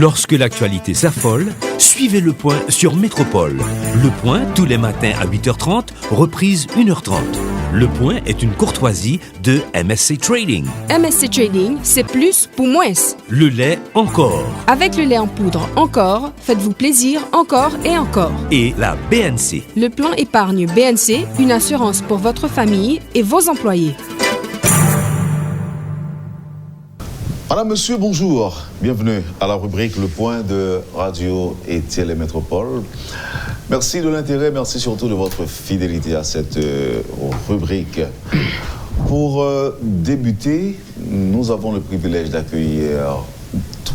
Lorsque l'actualité s'affole, suivez Le Point sur Métropole. Le Point, tous les matins à 8h30, reprise 1h30. Le Point est une courtoisie de MSC Trading. MSC Trading, c'est plus pour moins. Le lait encore. Avec le lait en poudre encore, faites-vous plaisir encore et encore. Et la BNC. Le plan épargne BNC, une assurance pour votre famille et vos employés. Madame, monsieur, bonjour. Bienvenue à la rubrique Le Point de Radio et Télémétropole. Merci de l'intérêt, merci surtout de votre fidélité à cette rubrique. Pour débuter, nous avons le privilège d'accueillir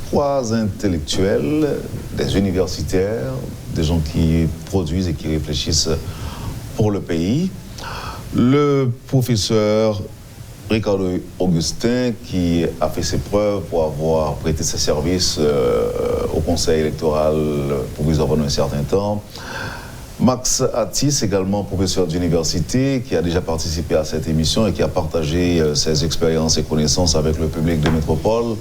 3 intellectuels, des universitaires, des gens qui produisent et qui réfléchissent pour le pays. Le professeur Ricardo Augustin, qui a fait ses preuves pour avoir prêté ses services au Conseil électoral provisoire pendant un certain temps. Max Atis, également professeur d'université, qui a déjà participé à cette émission et qui a partagé ses expériences et connaissances avec le public de Métropole.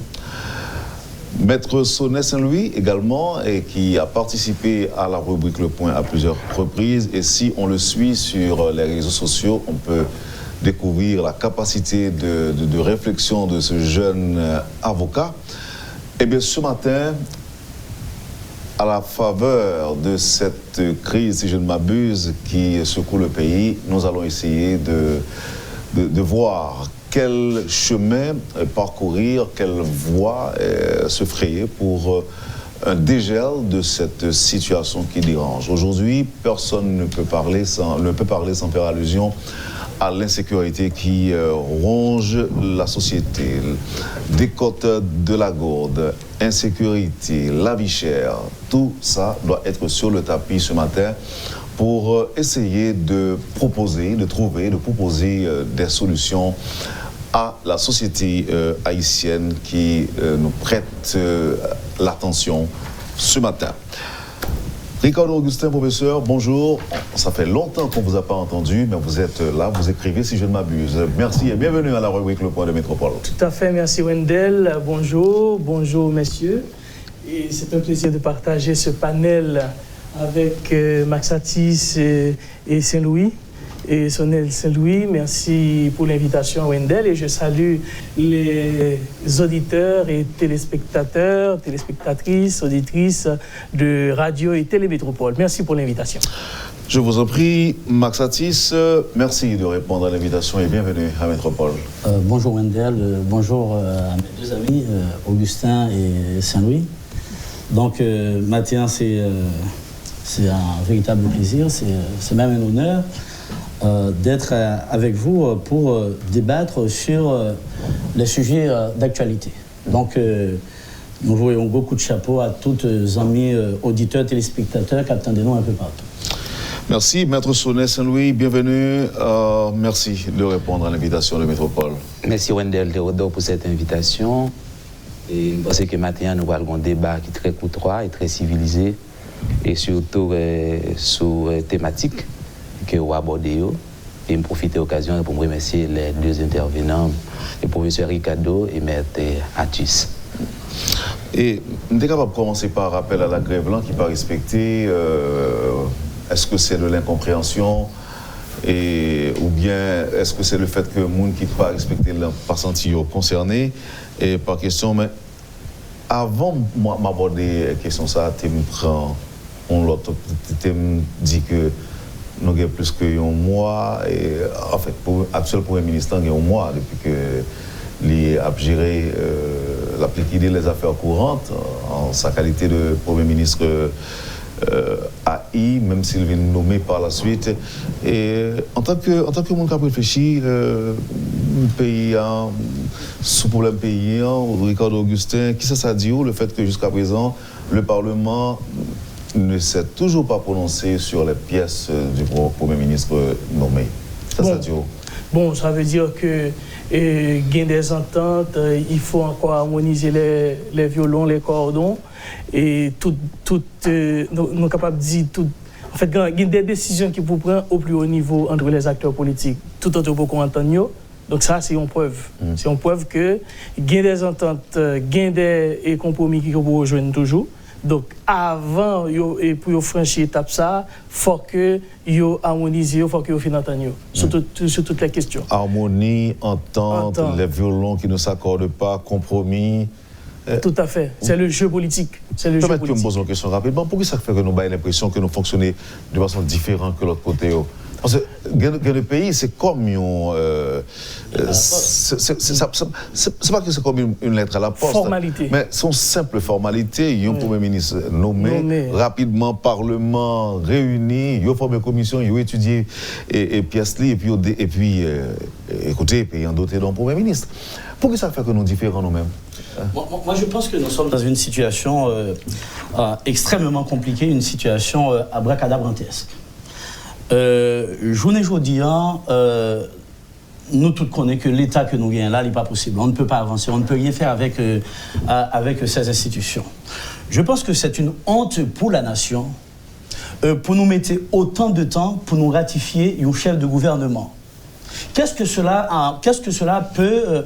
Maître Sonnet Saint-Louis également, et qui a participé à la rubrique Le Point à plusieurs reprises. Et si on le suit sur les réseaux sociaux, on peut découvrir la capacité de réflexion de ce jeune avocat. Eh bien, ce matin, à la faveur de cette crise, si je ne m'abuse, qui secoue le pays, nous allons essayer de voir quel chemin parcourir, quelle voie se frayer pour un dégel de cette situation qui dérange. Aujourd'hui, personne ne peut parler sans faire allusion à l'insécurité qui ronge la société. Décote de la Gourde, insécurité, la vie chère, tout ça doit être sur le tapis ce matin pour essayer de proposer des solutions à la société haïtienne qui nous prête l'attention ce matin. Ricardo Augustin, professeur, bonjour. Ça fait longtemps qu'on ne vous a pas entendu, mais vous êtes là, vous écrivez si je ne m'abuse. Merci et bienvenue à la rubrique Le Point de Métropole. Tout à fait, merci Wendell. Bonjour messieurs. Et c'est un plaisir de partager ce panel avec Max Atis et Saint-Louis. Et Sonel Saint-Louis, merci pour l'invitation Wendell, et je salue les auditeurs et téléspectatrices, auditrices de Radio et Télémétropole. Merci pour l'invitation. Je vous en prie, Max Atis, merci de répondre à l'invitation et bienvenue à Métropole. Bonjour Wendell, bonjour à mes 2 amis, Augustin et Saint-Louis. Donc Mathieu, c'est un véritable plaisir, c'est même un honneur d'être avec vous pour débattre sur les sujets d'actualité. Donc, nous voyons beaucoup de chapeaux à tous les amis auditeurs, téléspectateurs qui attendent nous un peu partout. Merci, Maître Sonnet Saint-Louis, bienvenue. Merci de répondre à l'invitation de Métropole. Merci Wendell Théodore pour cette invitation. Et je pense que maintenant, nous allons avoir un débat qui est très courtois et très civilisé, et surtout sur thématique que vous abordez. Et me profiter de l'occasion pour me remercier les 2 intervenants, le professeur Ricardo et Maître Atis. Et nous sommes capables de commencer par rappel à la grève là, qui n'est pas respectée. Est-ce que c'est de l'incompréhension ou bien est-ce que c'est le fait que les gens qui ne pas respecter ne pas sentir concernés? Et par question, mais avant de m'aborder la question, tu me prends tu me dis que nous avons plus qu'un mois, et en fait, pour l'actuel Premier ministre, il y a un mois depuis qu'il a géré, liquidé les affaires courantes en sa qualité de Premier ministre AI, même s'il vient nommé par la suite. Et en tant que monde qui a réfléchi, le pays, sous problème paysan, Ricardo Augustin, qui ça dit le fait que jusqu'à présent, le Parlement ne s'est toujours pas prononcé sur les pièces du Premier ministre nommé. Ça dit où? Bon, ça veut dire que gain des ententes, il faut encore harmoniser les violons, les cordons, et nous sommes capables de dire tout. En fait, il y a des décisions qui vous prennent au plus haut niveau entre les acteurs politiques. Tout autre pour qu'on entende, Donc ça, c'est une preuve. C'est une preuve que il y a des ententes, il y a des compromis qui vous rejoignent toujours. Donc avant et pour franchir l'étape ça, faut que yo harmoniser, faut que yo finissent sur toutes les questions. Harmonie, entente, les violons qui ne s'accordent pas, compromis. Tout à fait. C'est le jeu politique. C'est le jeu politique. Je me pose une question rapidement. Pourquoi ça fait que nous avons l'impression que nous fonctionnons de façon différente que l'autre côté? Parce que dans le pays, c'est comme c'est pas que c'est comme une lettre à la poste. Formalité. Mais c'est une simple formalité. Il y a un Premier ministre nommé, rapidement, Parlement réuni, il y a formé une commission, il y a étudié et pièces et puis écoutez, puis il y a doté d'un Premier ministre. Pourquoi ça fait que nous sommes différents nous-mêmes? Moi, je pense que nous sommes dans une situation extrêmement compliquée, une situation abracadabrantesque. Journée aujourd'hui, nous tous connaissons que l'État que nous gagnons là, il n'est pas possible. On ne peut pas avancer, on ne peut rien faire avec ces institutions. Je pense que c'est une honte pour la nation, pour nous mettre autant de temps pour nous ratifier un chef de gouvernement. Qu'est-ce que cela peut...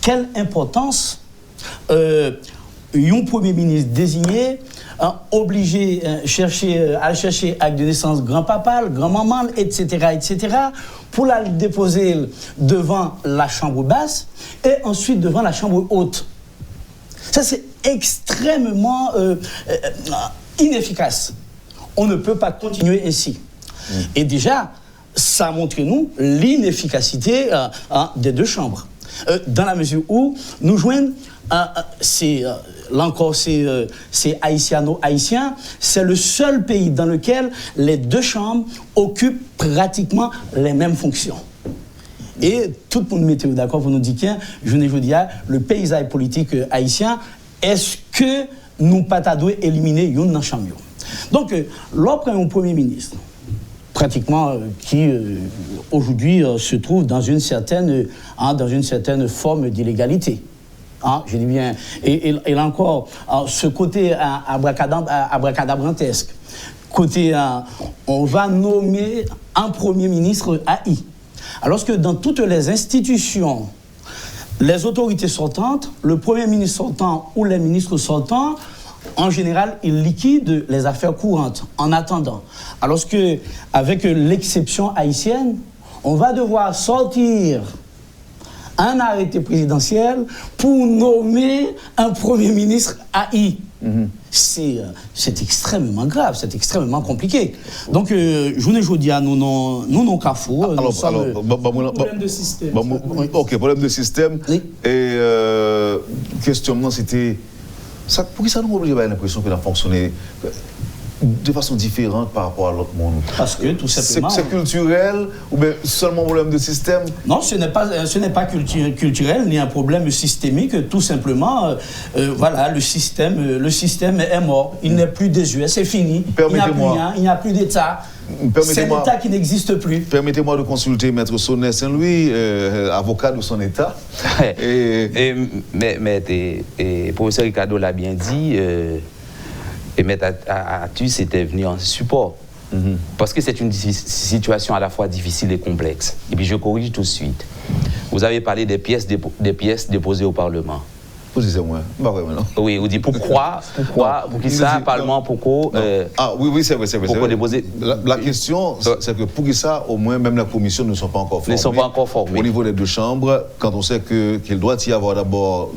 quelle importance un Premier ministre désigné obligé à chercher acte de naissance grand-papa, grand-maman, etc., pour la déposer devant la chambre basse et ensuite devant la chambre haute. Ça, c'est extrêmement inefficace. On ne peut pas continuer ainsi. Et déjà, ça montre nous l'inefficacité des deux chambres. Dans la mesure où nous joignons, là encore, c'est haïtiano-haïtien, c'est le seul pays dans lequel les deux chambres occupent pratiquement les mêmes fonctions. Et tout le monde mettait d'accord pour nous dire que, je ne dis pas, le paysage politique haïtien, est-ce que nous pas éliminer une chambre? Donc, l'opre un Premier ministre, pratiquement qui aujourd'hui se trouve dans une certaine forme d'illégalité. Je dis bien. Et là encore, ce côté abracadabrantesque. Côté, on va nommer un Premier ministre AI. Alors que dans toutes les institutions, les autorités sortantes, le Premier ministre sortant ou les ministres sortants, en général, ils liquident les affaires courantes en attendant. Alors que, avec l'exception haïtienne, on va devoir sortir un arrêté présidentiel pour nommer un Premier ministre AI. C'est extrêmement grave, c'est extrêmement compliqué. Donc, je dis à nous non cafou. Problème de système. Ok, problème de système. Oui. Et questionnement, c'était... Pourquoi ça nous oblige à avoir l'impression que a fonctionné de façon différente par rapport à l'autre monde? Parce que tout simplement... C'est culturel ou bien seulement un problème de système? Non, ce n'est pas culturel ni un problème systémique. Tout simplement, voilà, le système est mort. Il n'est plus désuet, c'est fini. Il n'y a plus rien, il n'y a plus d'État. C'est l'État qui n'existe plus. Permettez-moi de consulter Maître Sonnet Saint-Louis, avocat de son État. Mais professeur Ricardo l'a bien dit, et Maître Atus était venu en support. Parce que c'est une situation à la fois difficile et complexe. Et puis je corrige tout de suite. Vous avez parlé des pièces déposées au Parlement. Moi. Oui, vous dites pourquoi pour qui ça, Parlement, pourquoi oui, c'est vrai. Pourquoi déposer la question, c'est que pour qui ça, au moins, même la commission ne sont pas encore formées. Au niveau des deux chambres, quand on sait qu'il doit y avoir d'abord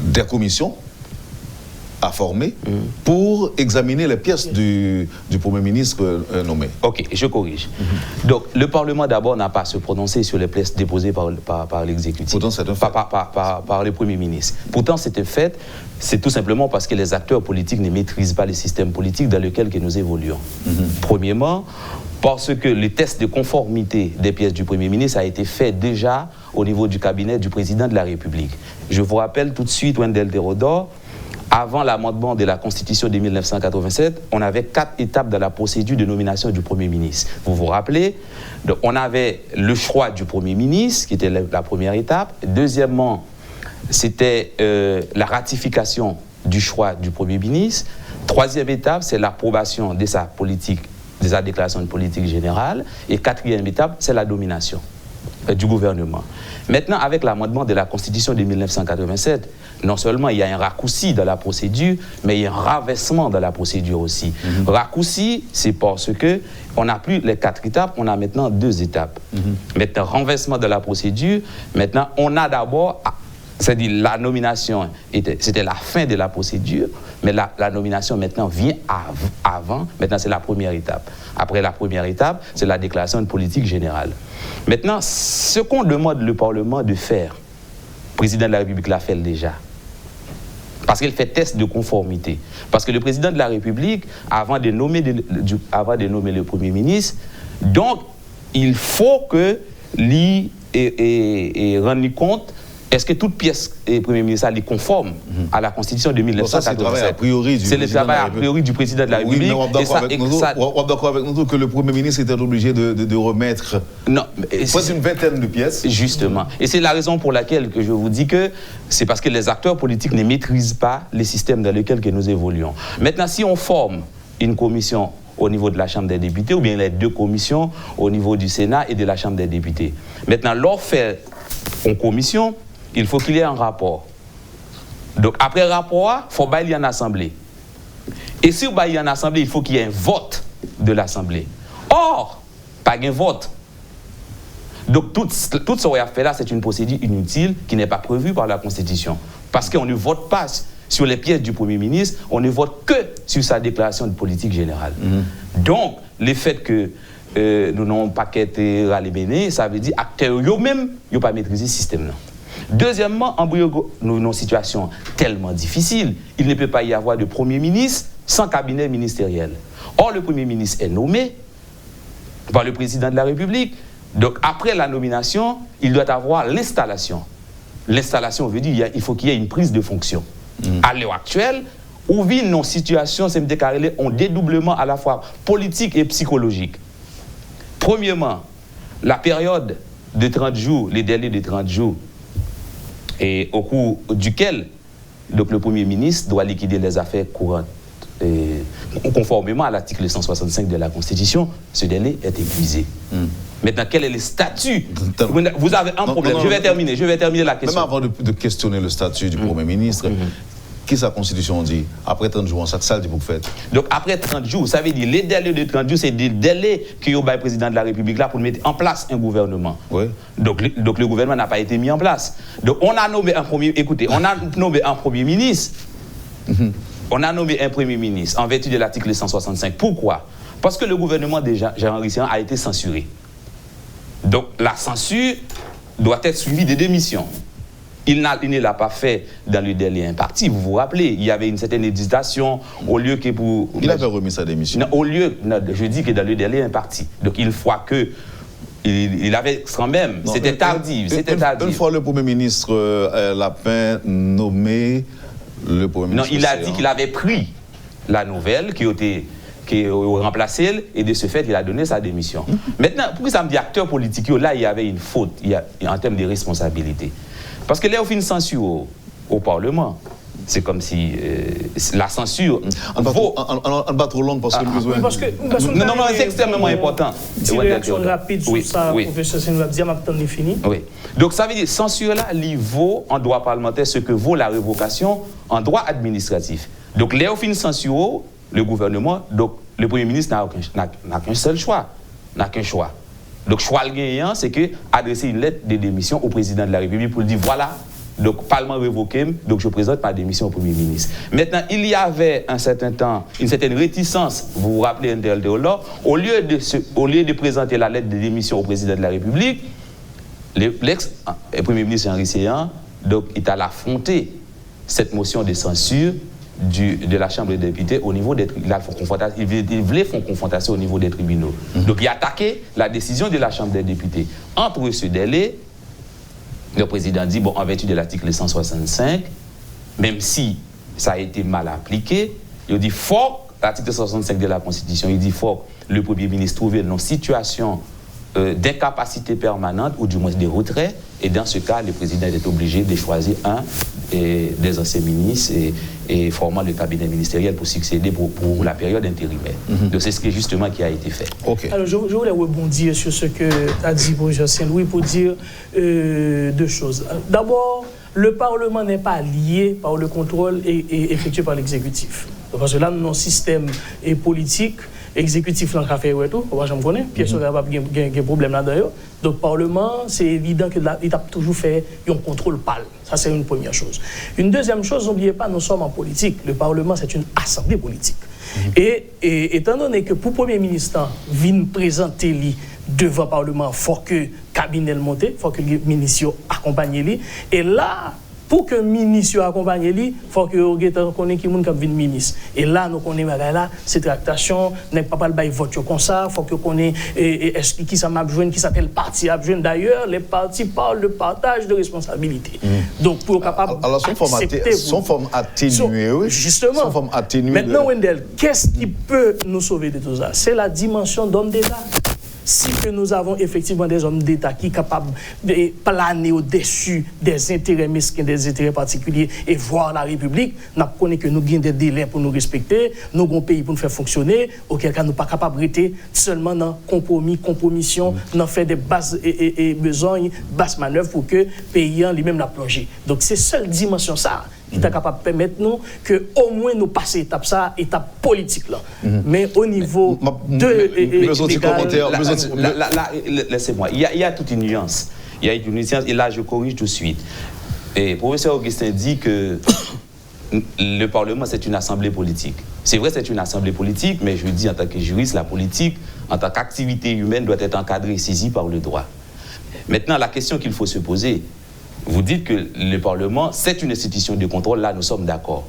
des commissions à former pour examiner les pièces du Premier ministre nommé. Ok, je corrige. Donc, le Parlement d'abord n'a pas à se prononcer sur les pièces déposées par l'exécutif. Pourtant, c'est un fait. Par le Premier ministre. Pourtant, c'est un fait. C'est tout simplement parce que les acteurs politiques ne maîtrisent pas le système politique dans lequel nous évoluons. Premièrement, parce que le test de conformité des pièces du Premier ministre a été fait déjà au niveau du cabinet du Président de la République. Je vous rappelle tout de suite, Wendell Terodor, avant l'amendement de la Constitution de 1987, on avait 4 étapes dans la procédure de nomination du Premier ministre. Vous vous rappelez? Donc, on avait le choix du Premier ministre, qui était la première étape. Deuxièmement, c'était la ratification du choix du Premier ministre. Troisième étape, c'est l'approbation de sa déclaration de politique générale. Et quatrième étape, c'est la nomination. du gouvernement. Maintenant, avec l'amendement de la Constitution de 1987, non seulement il y a un raccourci dans la procédure, mais il y a un raversement dans la procédure aussi. Raccourci, c'est parce qu'on n'a plus les 4 étapes, on a maintenant 2 étapes. Maintenant, renversement de la procédure, maintenant, on a d'abord, c'est-à-dire la nomination, c'était la fin de la procédure, mais la nomination maintenant vient avant, maintenant c'est la première étape. Après la première étape, c'est la déclaration de politique générale. Maintenant, ce qu'on demande le Parlement de faire, le président de la République l'a fait déjà. Parce qu'il fait test de conformité. Parce que le président de la République, avant de nommer le Premier ministre, donc il faut que lui rende compte, est-ce que toute pièce et Premier ministre est conforme à la Constitution de 1987? C'est le travail a priori du président de la République. Oui, mais on est d'accord avec nous que le Premier ministre était obligé de remettre une vingtaine de pièces. Justement. Et c'est la raison pour laquelle que je vous dis que c'est parce que les acteurs politiques ne maîtrisent pas les systèmes dans lesquels que nous évoluons. Maintenant, si on forme une commission au niveau de la Chambre des députés, ou bien les 2 commissions au niveau du Sénat et de la Chambre des députés. Maintenant, leur faire en commission, il faut qu'il y ait un rapport. Donc, après rapport, il faut qu'il y ait une assemblée. Et si il y a une assemblée, il faut qu'il y ait un vote de l'assemblée. Or, pas un vote. Donc, tout ce qu'on a fait là, c'est une procédure inutile qui n'est pas prévue par la Constitution. Parce qu'on ne vote pas sur les pièces du Premier ministre, on ne vote que sur sa déclaration de politique générale. Donc, le fait que nous n'avons pas été râlés, ça veut dire que les acteurs eux-mêmes n'ont pas maîtrisé ce système-là. Deuxièmement, nous avons une situation tellement difficile, il ne peut pas y avoir de Premier ministre sans cabinet ministériel. Or, le Premier ministre est nommé par le président de la République. Donc, après la nomination, il doit avoir l'installation. L'installation veut dire qu'il faut qu'il y ait une prise de fonction. À l'heure actuelle, on vit une situation, c'est déclaré, un dédoublement à la fois politique et psychologique. Premièrement, la période de 30 jours, les délais de 30 jours, et au cours duquel donc, le Premier ministre doit liquider les affaires courantes. Conformément à l'article 165 de la Constitution, ce délai est épuisé. Maintenant, quel est le statut? Vous avez un problème. Je vais terminer la question. Même avant de questionner le statut du Premier ministre, qu'est-ce que la Constitution dit? Après 30 jours, ça dit pour que vous faites. Donc, après 30 jours, ça veut dire les délais de 30 jours, c'est des délais que le président de la République là pour mettre en place un gouvernement. Oui. Donc, le gouvernement n'a pas été mis en place. Donc, on a nommé un Premier ministre. On a nommé un Premier ministre en vertu de l'article 165. Pourquoi? Parce que le gouvernement de Jean-Henri Séan a été censuré. Donc, la censure doit être suivie de démissions. Il ne l'a pas fait dans le délai imparti. Vous vous rappelez, il y avait une certaine hésitation au lieu que pour... Il avait remis sa démission. Non, je dis que dans le délai imparti. Donc, il faut que... Il avait quand même... C'était tardif. Une fois le Premier ministre Lapin nommé... Le Premier ministre... Non, il a dit qu'il avait pris la nouvelle qui a remplacé et de ce fait, il a donné sa démission. Maintenant, pourquoi ça me dit acteur politique, là, il y avait une faute en termes de responsabilité. Parce que là, on fait une censure au Parlement. C'est comme si la censure... On va trop long parce que le besoin... Non, c'est extrêmement important. Une réaction rapide sur ça, professeur Senouabdia, maintenant on est fini. Oui. Donc ça veut dire, censure là, il vaut en droit parlementaire ce que vaut la révocation en droit administratif. Donc là, on fait une censure, le gouvernement, donc le Premier ministre n'a qu'un seul choix. N'a qu'un choix. Donc, choix le gagnant, c'est que adresser une lettre de démission au président de la République pour dire voilà, donc, Parlement révoqué, donc je présente ma démission au Premier ministre. Maintenant, il y avait un certain temps, une certaine réticence, vous vous rappelez, au lieu de présenter la lettre de démission au président de la République, l'ex-Premier ministre Jean-Henri Séan, donc, il a affronté cette motion de censure de la Chambre des députés au niveau des tribunaux. Il voulait faire une confrontation au niveau des tribunaux. Donc, il a attaqué la décision de la Chambre des députés. Entre ce délai, le président dit, bon, en vertu de l'article 165, même si ça a été mal appliqué, il dit, faut, l'article 165 de la Constitution, il dit, faut le Premier ministre trouver une situation d'incapacité permanente ou du moins de retrait, et dans ce cas, le président est obligé de choisir un des anciens ministres et formant le cabinet ministériel pour succéder pour la période intérimaire. Donc c'est ce qui justement qui a été fait. Okay. Alors je voulais rebondir sur ce que a dit professeur Saint-Louis pour dire deux choses. D'abord, le Parlement n'est pas lié par le contrôle et effectué par l'exécutif. Parce que là, nous avons un système politique, exécutif, là, fait et tout, je me connais, Pierre Sorel n'a pas de problème là-dedans. Donc, le Parlement, c'est évident qu'il a toujours fait un contrôle pâle. Ça, c'est une première chose. Une deuxième chose, n'oubliez pas, nous sommes en politique. Le Parlement, c'est une assemblée politique. Et étant donné que pour le Premier ministre vienne présenter lui devant le Parlement, il faut que le cabinet monte, il faut que le ministre accompagne lui. Et là, pour que le ministre accompagne lui, il faut que nous connaissions qui est le ministre. Et là, nous connaissons là, cette tractation, n'est pas le vote comme ça, il faut que nous connaissions qui ça m'a besoin, qui s'appelle parti à besoin. D'ailleurs, les partis parlent de partage de responsabilité. Donc, pour capable alors, son forme atténuée, oui. Justement. Son forme atténuée. Maintenant, Wendell, qu'est-ce qui peut nous sauver de tout ça? C'est la dimension d'homme d'État. Si que nous avons effectivement des hommes d'État qui sont capables de planer au-dessus des intérêts mesquins, des intérêts particuliers et voir la République, nous connaissons que nous avons des délais pour nous respecter, nous avons un pays pour nous faire fonctionner, auquel cas nous ne sommes pas capables de rester seulement dans compromission, dans faire des basses et besognes, basses manœuvres pour que le pays lui-même la plongé. Donc c'est seule dimension ça qui est capable de permettre nous que au moins nous passer étape politique là. Mais au niveau laissez-moi, il y a toute une nuance. Il y a une nuance et là je corrige tout de suite. Et professeur Augustin dit que le Parlement c'est une assemblée politique. C'est vrai, c'est une assemblée politique, mais je dis en tant que juriste, la politique en tant qu'activité humaine doit être encadrée et saisie par le droit. Maintenant, la question qu'il faut se poser, vous dites que le Parlement, c'est une institution de contrôle, là nous sommes d'accord.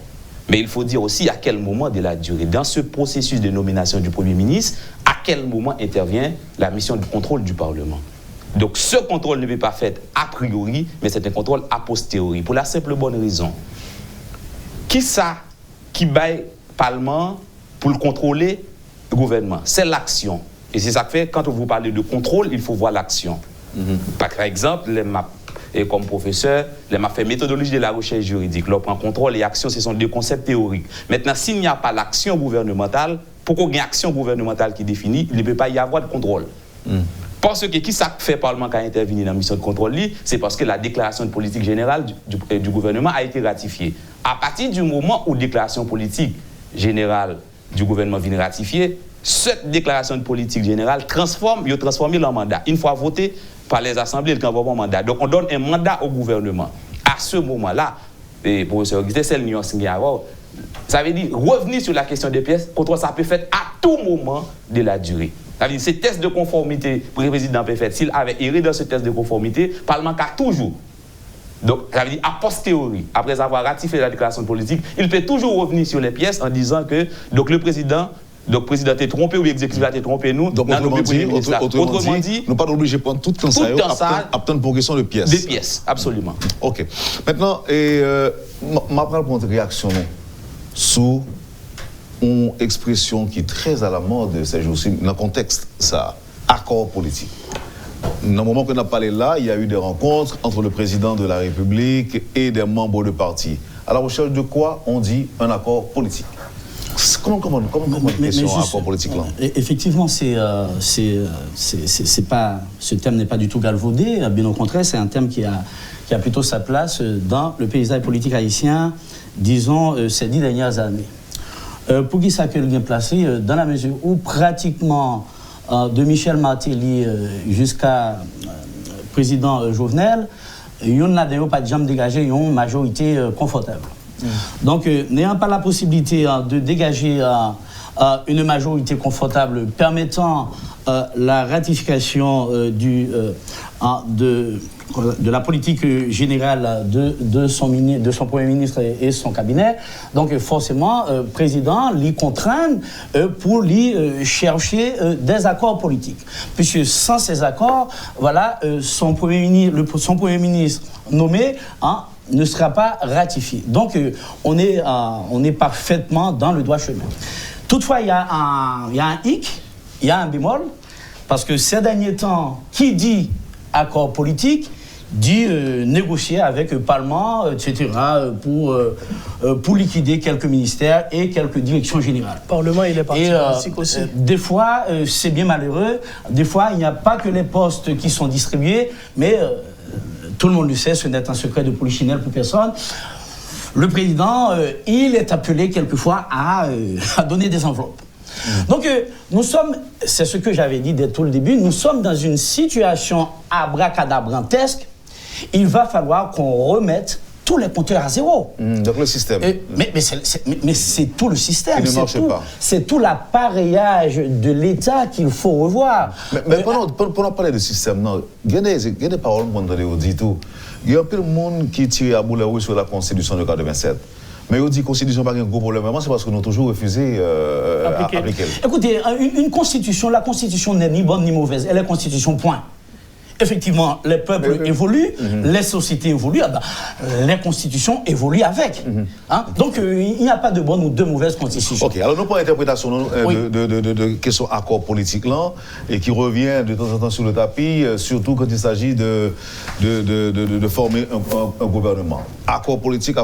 Mais il faut dire aussi à quel moment de la durée, dans ce processus de nomination du Premier ministre, à quel moment intervient la mission de contrôle du Parlement. Donc ce contrôle ne peut pas être a priori, mais c'est un contrôle a posteriori, pour la simple bonne raison. Qui ça qui baille Parlement pour le contrôler le gouvernement? C'est l'action. Et c'est ça que fait, quand vous parlez de contrôle, il faut voir l'action. Par exemple, et comme professeur, il m'a fait méthodologie de la recherche juridique. Là, prend contrôle et action, ce sont deux concepts théoriques. Maintenant, s'il n'y a pas l'action gouvernementale, pour qu'il y ait une action gouvernementale qui définit, il ne peut pas y avoir de contrôle. Parce que qui ça fait Parlement qui a intervenu dans la mission de contrôle, c'est parce que la déclaration de politique générale du gouvernement a été ratifiée. À partir du moment où la déclaration politique générale du gouvernement vient ratifier, cette déclaration de politique générale transforme le mandat. Une fois voté par les assemblées, il envoie un mandat. Donc on donne un mandat au gouvernement. À ce moment-là, professeur Augustin, c'est le nuance qu'il y a. Ça veut dire revenir sur la question des pièces, contrôle ça peut faire à tout moment de la durée. Ça veut dire ces tests de conformité, le président peut faire, s'il avait erré dans ce test de conformité, le Parlement a toujours. Donc, ça veut dire a posteriori, après avoir ratifié la déclaration politique, il peut toujours revenir sur les pièces en disant que donc le président est trompé ou l'exécutif a été trompé nous. Donc, autrement dit, nous pas obligés de prendre tout le temps ça, attendre pour question de pièces. Des pièces, absolument. OK. Maintenant, ma prendre une réaction sur une expression qui est très à la mode ces jours-ci, dans le contexte, ça, accord politique. Dans le moment qu'on a parlé là, il y a eu des rencontres entre le président de la République et des membres de parti. À la recherche de quoi on dit un accord politique? Comment une question accord politique là? Effectivement, pas, ce terme n'est pas du tout galvaudé. Bien au contraire, c'est un terme qui a plutôt sa place dans le paysage politique haïtien, disons, ces 10 dernières années. Pour qui ça que le bien placé, dans la mesure où pratiquement de Michel Martelly jusqu'à président Jovenel, il n'a d'ailleurs pas de jambe dégagée, une majorité confortable. Donc, n'ayant pas la possibilité de dégager une majorité confortable permettant la ratification de la politique générale de son Premier ministre et son cabinet, donc forcément, le président l'y contraint pour lui chercher des accords politiques. Puisque sans ces accords, voilà, son Premier ministre nommé ne sera pas ratifié. Donc, on est parfaitement dans le droit chemin. Toutefois, il y a un hic, il y a un bémol, parce que ces derniers temps, qui dit accord politique, dit négocier avec le Parlement, etc., pour liquider quelques ministères et quelques directions générales. Le Parlement et les partis politiques aussi. Des fois, c'est bien malheureux. Des fois, il n'y a pas que les postes qui sont distribués, mais tout le monde le sait, ce n'est un secret de polichinelle pour personne. Le président, il est appelé quelquefois à donner des enveloppes. Donc, nous sommes, c'est ce que j'avais dit dès tout le début, nous sommes dans une situation abracadabrantesque. Il va falloir qu'on remette tous les compteurs à zéro. Donc le système. Mais c'est tout le système. Il ne marche pas. C'est tout l'appareillage de l'État qu'il faut revoir. Mais pendant parler de système, non, il y a des paroles qu'on dit tout. Il y a un peu de monde qui tire à boulet rouge sur la Constitution de 87. Mais on dit que la Constitution n'a pas un gros problème. C'est parce que nous avons toujours refusé d'appliquer. Écoutez, une Constitution, la Constitution n'est ni bonne ni mauvaise. Elle est Constitution, point. Effectivement, les peuples évoluent, les sociétés évoluent, les constitutions évoluent avec. Donc, il n'y a pas de bonne ou de mauvaise constitution. Ok, alors nous prenons l'interprétation de question accord politique là, et qui revient de temps en temps sur le tapis, surtout quand il s'agit de former un gouvernement. Accord politique,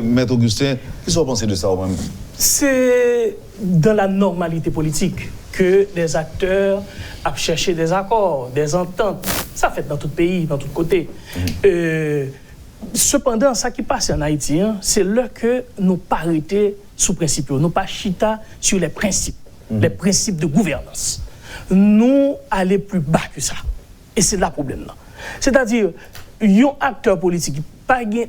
Maître Augustin, qu'est-ce que vous pensez de ça vous-même? C'est dans la normalité politique que les acteurs a cherché des accords, des ententes. Ça fait dans tout pays, dans tout côté. Cependant, ça qui passe en Haïti, c'est là que nous pas arrêter sous principe, nous pas chita sur les principes de gouvernance. Nous aller plus bas que ça. Et c'est là le problème. C'est-à-dire, un acteur politique,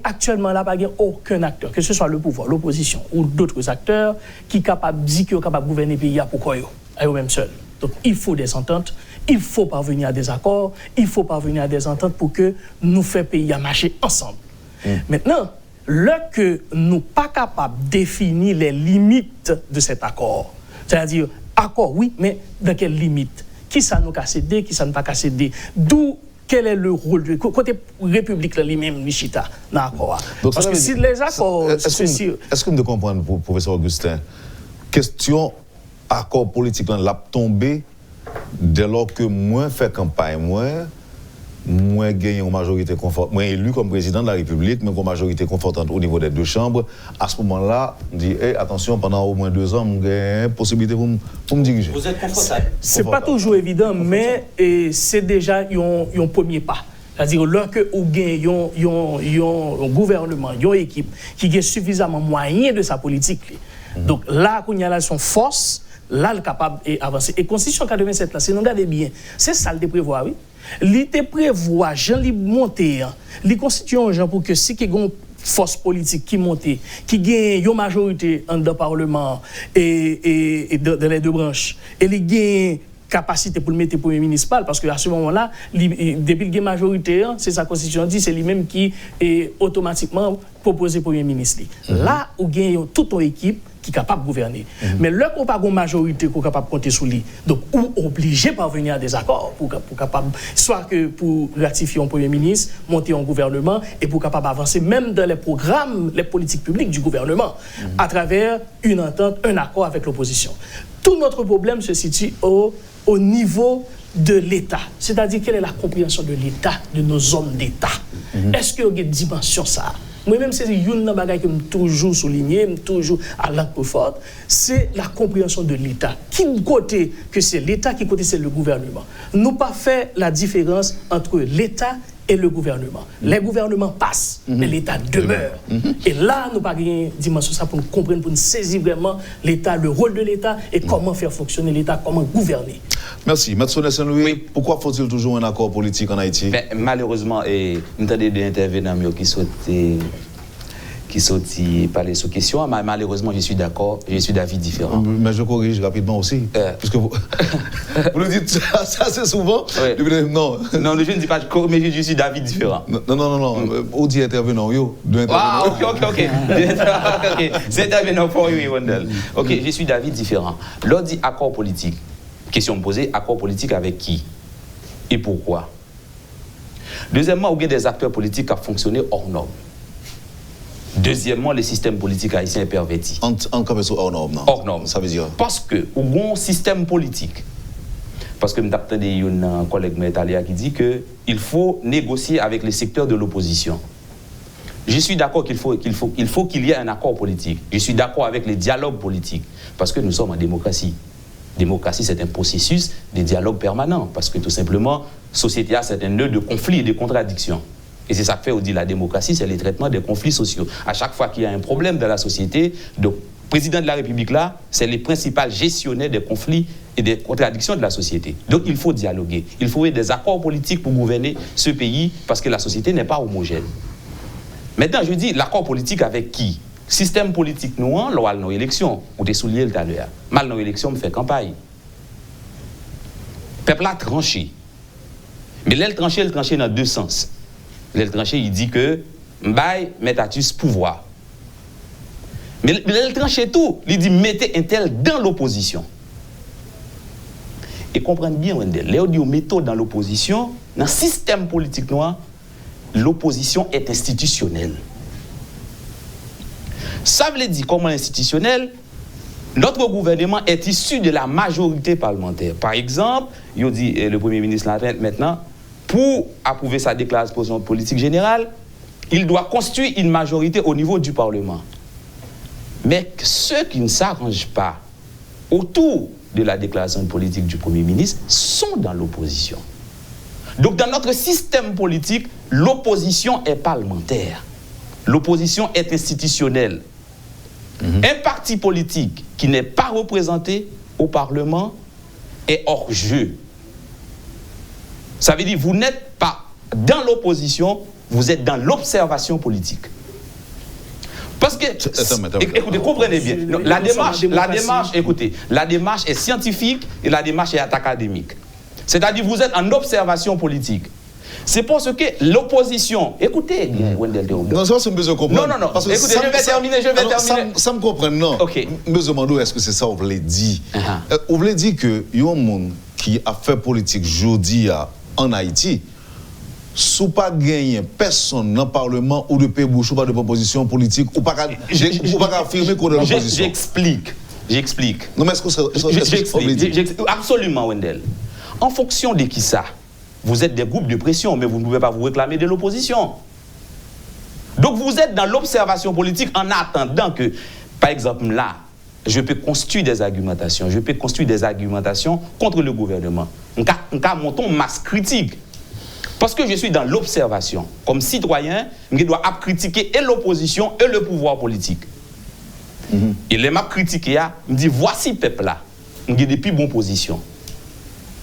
actuellement là, pas aucun acteur, que ce soit le pouvoir, l'opposition ou d'autres acteurs, qui sont capables de gouverner le pays pour eux-mêmes seuls. Donc, il faut des ententes, il faut parvenir à des accords, il faut parvenir à des ententes pour que nous fassions pays à marcher ensemble. Maintenant, là que nous ne sommes pas capables de définir les limites de cet accord, c'est-à-dire, accord, oui, mais dans quelles limites? Qui ça nous a cédé, qui ça ne pas cédé? D'où quel est le rôle du côté République lui-même, Michita, dans l'accord? Parce que si les accords... Est-ce que vous me comprenez, professeur Augustin, question accord politique l'a tombé dès lors que moi fait campagne, moi gagne une majorité confortable, moi élu comme président de la République, mais une majorité confortable au niveau des deux chambres. À ce moment-là, on dit attention, pendant au moins 2 ans, on a une possibilité pour me diriger. Vous êtes confortable. C'est pas toujours évident, mais c'est déjà un premier pas. C'est-à-dire, lorsque vous avez un gouvernement, une équipe qui a suffisamment moyen de sa politique, donc là, quand il y a son force, là, il est capable d'avancer. Et Constitution 87, là, si nous regardons bien, c'est ça le prévoir, oui. Il te prévoit, Jean li monter, il constitue un gens pour que si il y a une force politique qui monte, qui gagne une majorité dans le Parlement et dans les deux branches, et il gagne capacité pour le mettre Premier ministre, parce qu'à ce moment-là, depuis qu'il y a majorité, c'est sa constitution dit, c'est lui-même qui est automatiquement proposé Premier ministre. Là, où gagne toute une équipe qui est capable de gouverner. Mais là, qu'on n'a pas une majorité qui est capable de compter sur lui, donc ou obligé de parvenir à des accords pour capable, soit que pour ratifier un Premier ministre, monter un gouvernement, et pour capable avancer même dans les programmes, les politiques publiques du gouvernement, à travers une entente, un accord avec l'opposition. Tout notre problème se situe au niveau de l'État. C'est-à-dire, quelle est la compréhension de l'État, de nos hommes d'État? Est-ce qu'il y a une dimension ça? Moi-même, c'est une bagaille que je toujours souligné, toujours à l'encre forte, c'est la compréhension de l'État. Qui côté que c'est l'État, qui côté c'est le gouvernement. Nous pas fait la différence entre l'État et le gouvernement. Les gouvernements passent, mais l'État demeure. Et là, nous pas une dimension ça pour nous comprendre, pour nous saisir vraiment l'État, le rôle de l'État et comment faire fonctionner l'État, comment gouverner. Merci. Maître Saint-Louis, pourquoi faut-il toujours un accord politique en Haïti? Malheureusement, nous avons des intervenants qui sont parler sur question, mais malheureusement, je suis d'accord, je suis d'avis différent. Mais je corrige rapidement aussi, puisque vous le dites ça assez souvent. Oui. Non, je ne dis pas, mais je suis d'avis différent. Non. On dit intervenant, yo. Ah, ok. C'est intervenant pour lui, Wendell. Ok, je suis d'avis différent. L'on dit accord politique. Question posée, accord politique avec qui et pourquoi? Deuxièmement, il y a des acteurs politiques qui ont fonctionné hors normes. Deuxièmement, le système politique haïtien est perverti. En hors normes, non? Hors normes. Ça veut dire? Parce que, au bon système politique, parce que m'entendais un collègue Métalia qui dit qu'il faut négocier avec les secteurs de l'opposition. Je suis d'accord qu'il faut qu'il y ait un accord politique. Je suis d'accord avec les dialogues politiques, parce que nous sommes en démocratie. Démocratie, c'est un processus de dialogue permanent, parce que tout simplement, société a c'est un nœud de conflits et de contradictions. Et c'est ça que fait, on dit, la démocratie, c'est le traitement des conflits sociaux. À chaque fois qu'il y a un problème dans la société, le président de la République, là, c'est le principal gestionnaire des conflits et des contradictions de la société. Donc, il faut dialoguer. Il faut des accords politiques pour gouverner ce pays, parce que la société n'est pas homogène. Maintenant, je dis, l'accord politique avec qui? Système politique noir, loi nos élections. On t'a souligné tout à l'heure. Mal nos élections, me fait campagne. Peuple a tranché. Mais l'aile tranché dans deux sens. L'aile tranché, il dit que m'baille mettatus pouvoir. Mais l'aile tranché tout, il dit mettez un tel dans l'opposition. Et comprenez bien, Wendel, là, on dit mettez dans l'opposition, dans le système politique noir, l'opposition est institutionnelle. Ça veut dire comment institutionnel, notre gouvernement est issu de la majorité parlementaire. Par exemple, il dit le Premier ministre maintenant, pour approuver sa déclaration politique générale, il doit construire une majorité au niveau du Parlement. Mais ceux qui ne s'arrangent pas autour de la déclaration politique du Premier ministre sont dans l'opposition. Donc dans notre système politique, l'opposition est parlementaire. L'opposition est institutionnelle. Un parti politique qui n'est pas représenté au Parlement est hors jeu. Ça veut dire que vous n'êtes pas dans l'opposition, vous êtes dans l'observation politique. Parce que, écoutez, comprenez bien, la démarche est scientifique et la démarche est académique. C'est-à-dire vous êtes en observation politique. C'est pour ce que l'opposition... Écoutez bien, Wendel Théodore. Non, ça, c'est besoin de comprendre. Non. Écoutez, je vais terminer. Ça me comprend, non. Ok. Je me demande est-ce que c'est ça qu'on voulait dire. On voulait dire que y a un monde qui a fait politique aujourd'hui en Haïti, sous pas gagner personne dans le Parlement ou de Pébouche ou pas de proposition politique, ou pas affirmer qu'on est dans l'opposition. J'explique. Non, mais est-ce que J'explique. Absolument, Wendel. En fonction de qui ça, vous êtes des groupes de pression, mais vous ne pouvez pas vous réclamer de l'opposition. Donc vous êtes dans l'observation politique en attendant que, par exemple là, je peux construire des argumentations. Je peux construire des argumentations contre le gouvernement. On a monté une masse critique. Parce que je suis dans l'observation. Comme citoyen, je dois critiquer et l'opposition et le pouvoir politique. Et les m'a critiqué, me dit voici peuple là, il y a des plus bonnes positions.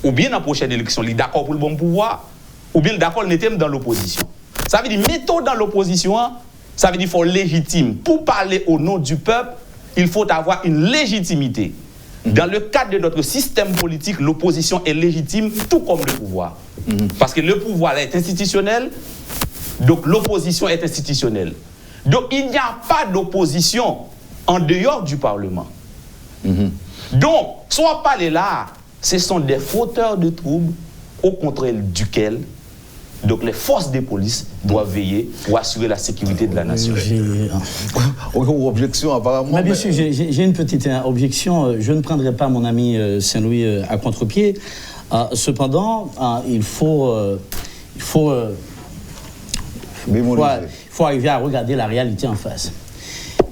Ou bien dans la prochaine élection, il est d'accord pour le bon pouvoir, ou bien d'accord, il était dans l'opposition. Ça veut dire, mettons dans l'opposition, ça veut dire qu'il faut légitime. Pour parler au nom du peuple, il faut avoir une légitimité. Dans le cadre de notre système politique, l'opposition est légitime, tout comme le pouvoir. Parce que le pouvoir est institutionnel, donc l'opposition est institutionnelle. Donc il n'y a pas d'opposition en dehors du Parlement. Donc, soit parler là, ce sont des fauteurs de troubles au contraire duquel donc les forces de police doivent veiller pour assurer la sécurité de la nation. Objection apparemment. Mais bien sûr, j'ai une petite objection. Je ne prendrai pas mon ami Saint-Louis à contre-pied. Cependant, il faut arriver à regarder la réalité en face.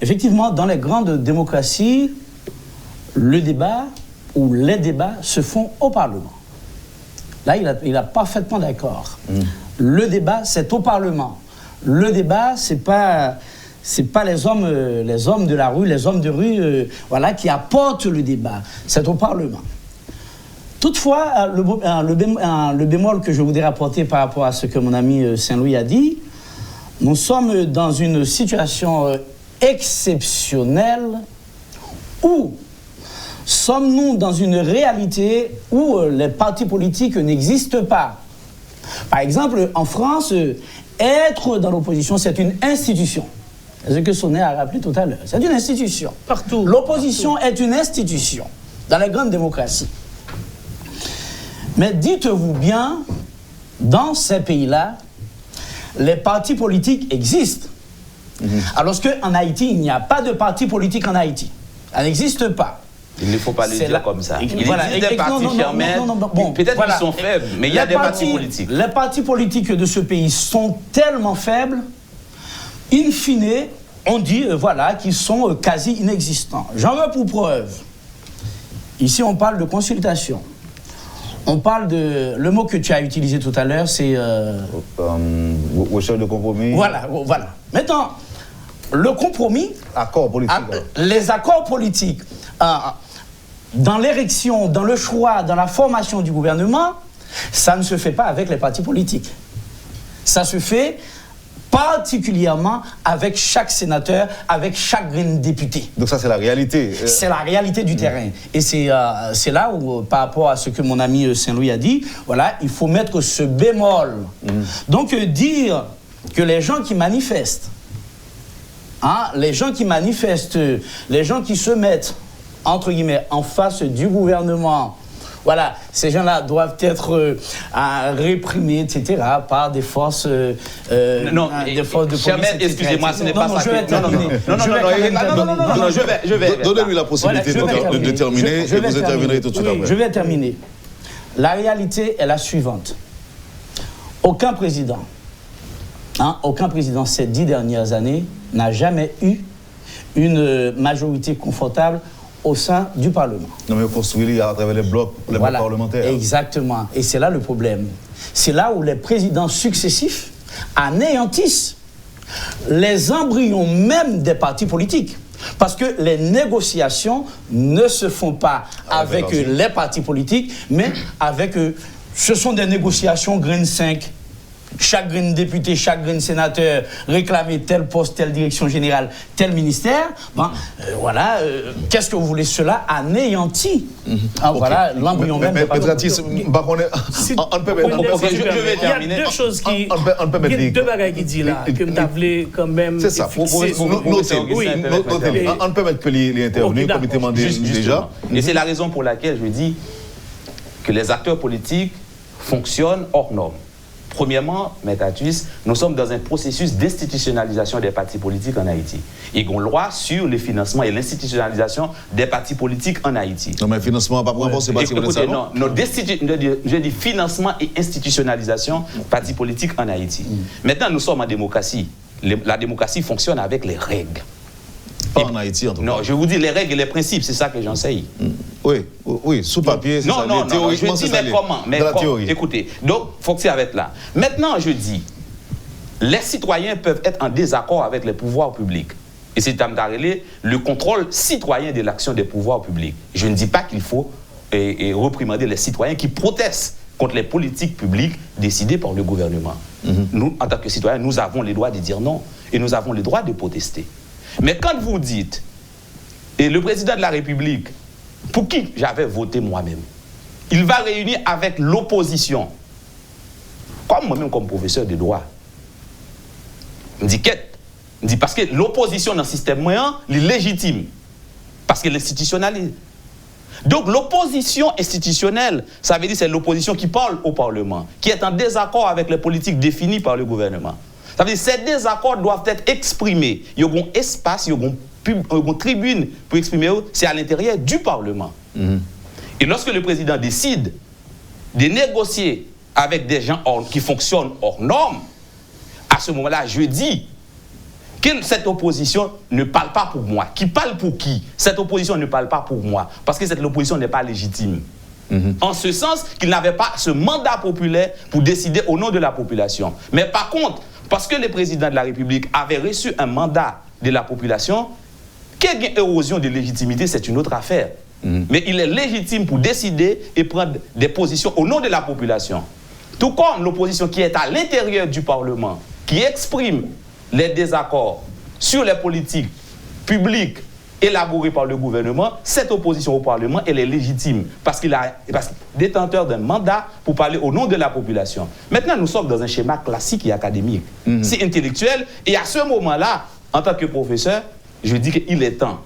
Effectivement, dans les grandes démocraties, le débat ou les débats se font au Parlement. Là, il a parfaitement d'accord. Le débat, c'est au Parlement. Le débat, c'est pas les hommes de la rue, les hommes de rue, voilà, qui apportent le débat. C'est au Parlement. Toutefois, le bémol que je voudrais apporter par rapport à ce que mon ami Saint-Louis a dit, nous sommes dans une situation exceptionnelle où sommes-nous dans une réalité où les partis politiques n'existent pas. Par exemple, en France, être dans l'opposition, c'est une institution. C'est ce que Sonnet a rappelé tout à l'heure. C'est une institution. Partout. L'opposition est une institution dans les grandes démocraties. Mais dites-vous bien, dans ces pays-là, les partis politiques existent. Alors qu'en Haïti, il n'y a pas de parti politique en Haïti. Ça n'existe pas. Il ne faut pas le dire comme ça. Il voilà, existe des partis fermés, peut-être qu'ils sont faibles, mais il y a des partis politiques. Les partis politiques de ce pays sont tellement faibles, in fine, on dit voilà, qu'ils sont quasi inexistants. J'en veux pour preuve. Ici, on parle de consultation. On parle de... Le mot que tu as utilisé tout à l'heure, c'est... Recherche de compromis. Voilà. Maintenant, le compromis... Accord politique. Les accords politiques, dans l'érection, dans le choix, dans la formation du gouvernement, ça ne se fait pas avec les partis politiques. Ça se fait particulièrement avec chaque sénateur, avec chaque député. Donc ça, c'est la réalité. C'est la réalité du terrain. Et c'est là où, par rapport à ce que mon ami Saint-Louis a dit, voilà, il faut mettre ce bémol. Donc dire que les gens qui manifestent, les gens qui se mettent, entre guillemets, en face du gouvernement, voilà, ces gens-là doivent être réprimés, etc., par des forces, des forces de police. Excusez-moi, ce n'est pas ça. Je vais. Donnez-lui la possibilité de terminer et vous interviendrez tout de suite après. Je vais terminer. La réalité est la suivante. Aucun président ces 10 dernières années n'a jamais eu une majorité confortable au sein du Parlement. Non, mais construit à travers les blocs parlementaires. Exactement. Et c'est là le problème. C'est là où les présidents successifs anéantissent les embryons même des partis politiques. Parce que les négociations ne se font pas avec les partis politiques, mais avec... ce sont des négociations grain 5. Chaque grain député, chaque grain sénateur réclamer tel poste, telle direction générale, tel ministère. Voilà, qu'est-ce que vous voulez? Cela anéantit. Voilà, l'embryon même. Je vais terminer. Il y a deux choses qui... deux bagages qui disent là, que vous avez quand même... C'est ça, on peut mettre que les intervenus, comme il était demandé déjà. Et c'est la raison pour laquelle je dis que les acteurs politiques fonctionnent hors normes. Premièrement, M. Atuis, nous sommes dans un processus d'institutionnalisation des partis politiques en Haïti. Il y a une loi sur le financement et l'institutionnalisation des partis politiques en Haïti. Non, mais le financement, pas pour c'est parti politique. Non, je dis financement et institutionnalisation partis politiques en Haïti. Maintenant, nous sommes en démocratie. La démocratie fonctionne avec les règles. Pas en Haïti, en tout cas. Non, je vous dis les règles et les principes, c'est ça que j'enseigne. Oui, sous papier, c'est ça. Non, je dis mais comment? Écoutez, donc, il faut que ça arrête là. Maintenant, je dis, les citoyens peuvent être en désaccord avec les pouvoirs publics. Et c'est le contrôle citoyen de l'action des pouvoirs publics. Je ne dis pas qu'il faut réprimander les citoyens qui protestent contre les politiques publiques décidées par le gouvernement. Nous, en tant que citoyens, nous avons le droit de dire non et nous avons le droit de protester. Mais quand vous dites, et le président de la République, pour qui j'avais voté moi-même, il va réunir avec l'opposition, comme moi-même comme professeur de droit, je dis quête, je dis parce que l'opposition dans le système moyen, elle est légitime, parce qu'elle institutionnalise. Donc l'opposition institutionnelle, ça veut dire c'est l'opposition qui parle au Parlement, qui est en désaccord avec les politiques définies par le gouvernement. Ça veut dire que ces désaccords doivent être exprimés. Il y a un espace, il y a une tribune pour exprimer, c'est à l'intérieur du Parlement. Et lorsque le président décide de négocier avec des gens qui fonctionnent hors normes, à ce moment-là, je dis que cette opposition ne parle pas pour moi. Qui parle pour qui? Cette opposition ne parle pas pour moi, parce que cette opposition n'est pas légitime. En ce sens qu'il n'avait pas ce mandat populaire pour décider au nom de la population. Mais par contre, parce que le président de la République avait reçu un mandat de la population, qu'il y ait une érosion de légitimité, c'est une autre affaire. Mais il est légitime pour décider et prendre des positions au nom de la population. Tout comme l'opposition qui est à l'intérieur du Parlement, qui exprime les désaccords sur les politiques publiques élaborées par le gouvernement, cette opposition au Parlement, elle est légitime parce qu'il est détenteur d'un mandat pour parler au nom de la population. Maintenant, nous sommes dans un schéma classique et académique. C'est intellectuel. Et à ce moment-là, en tant que professeur, je dis qu'il est temps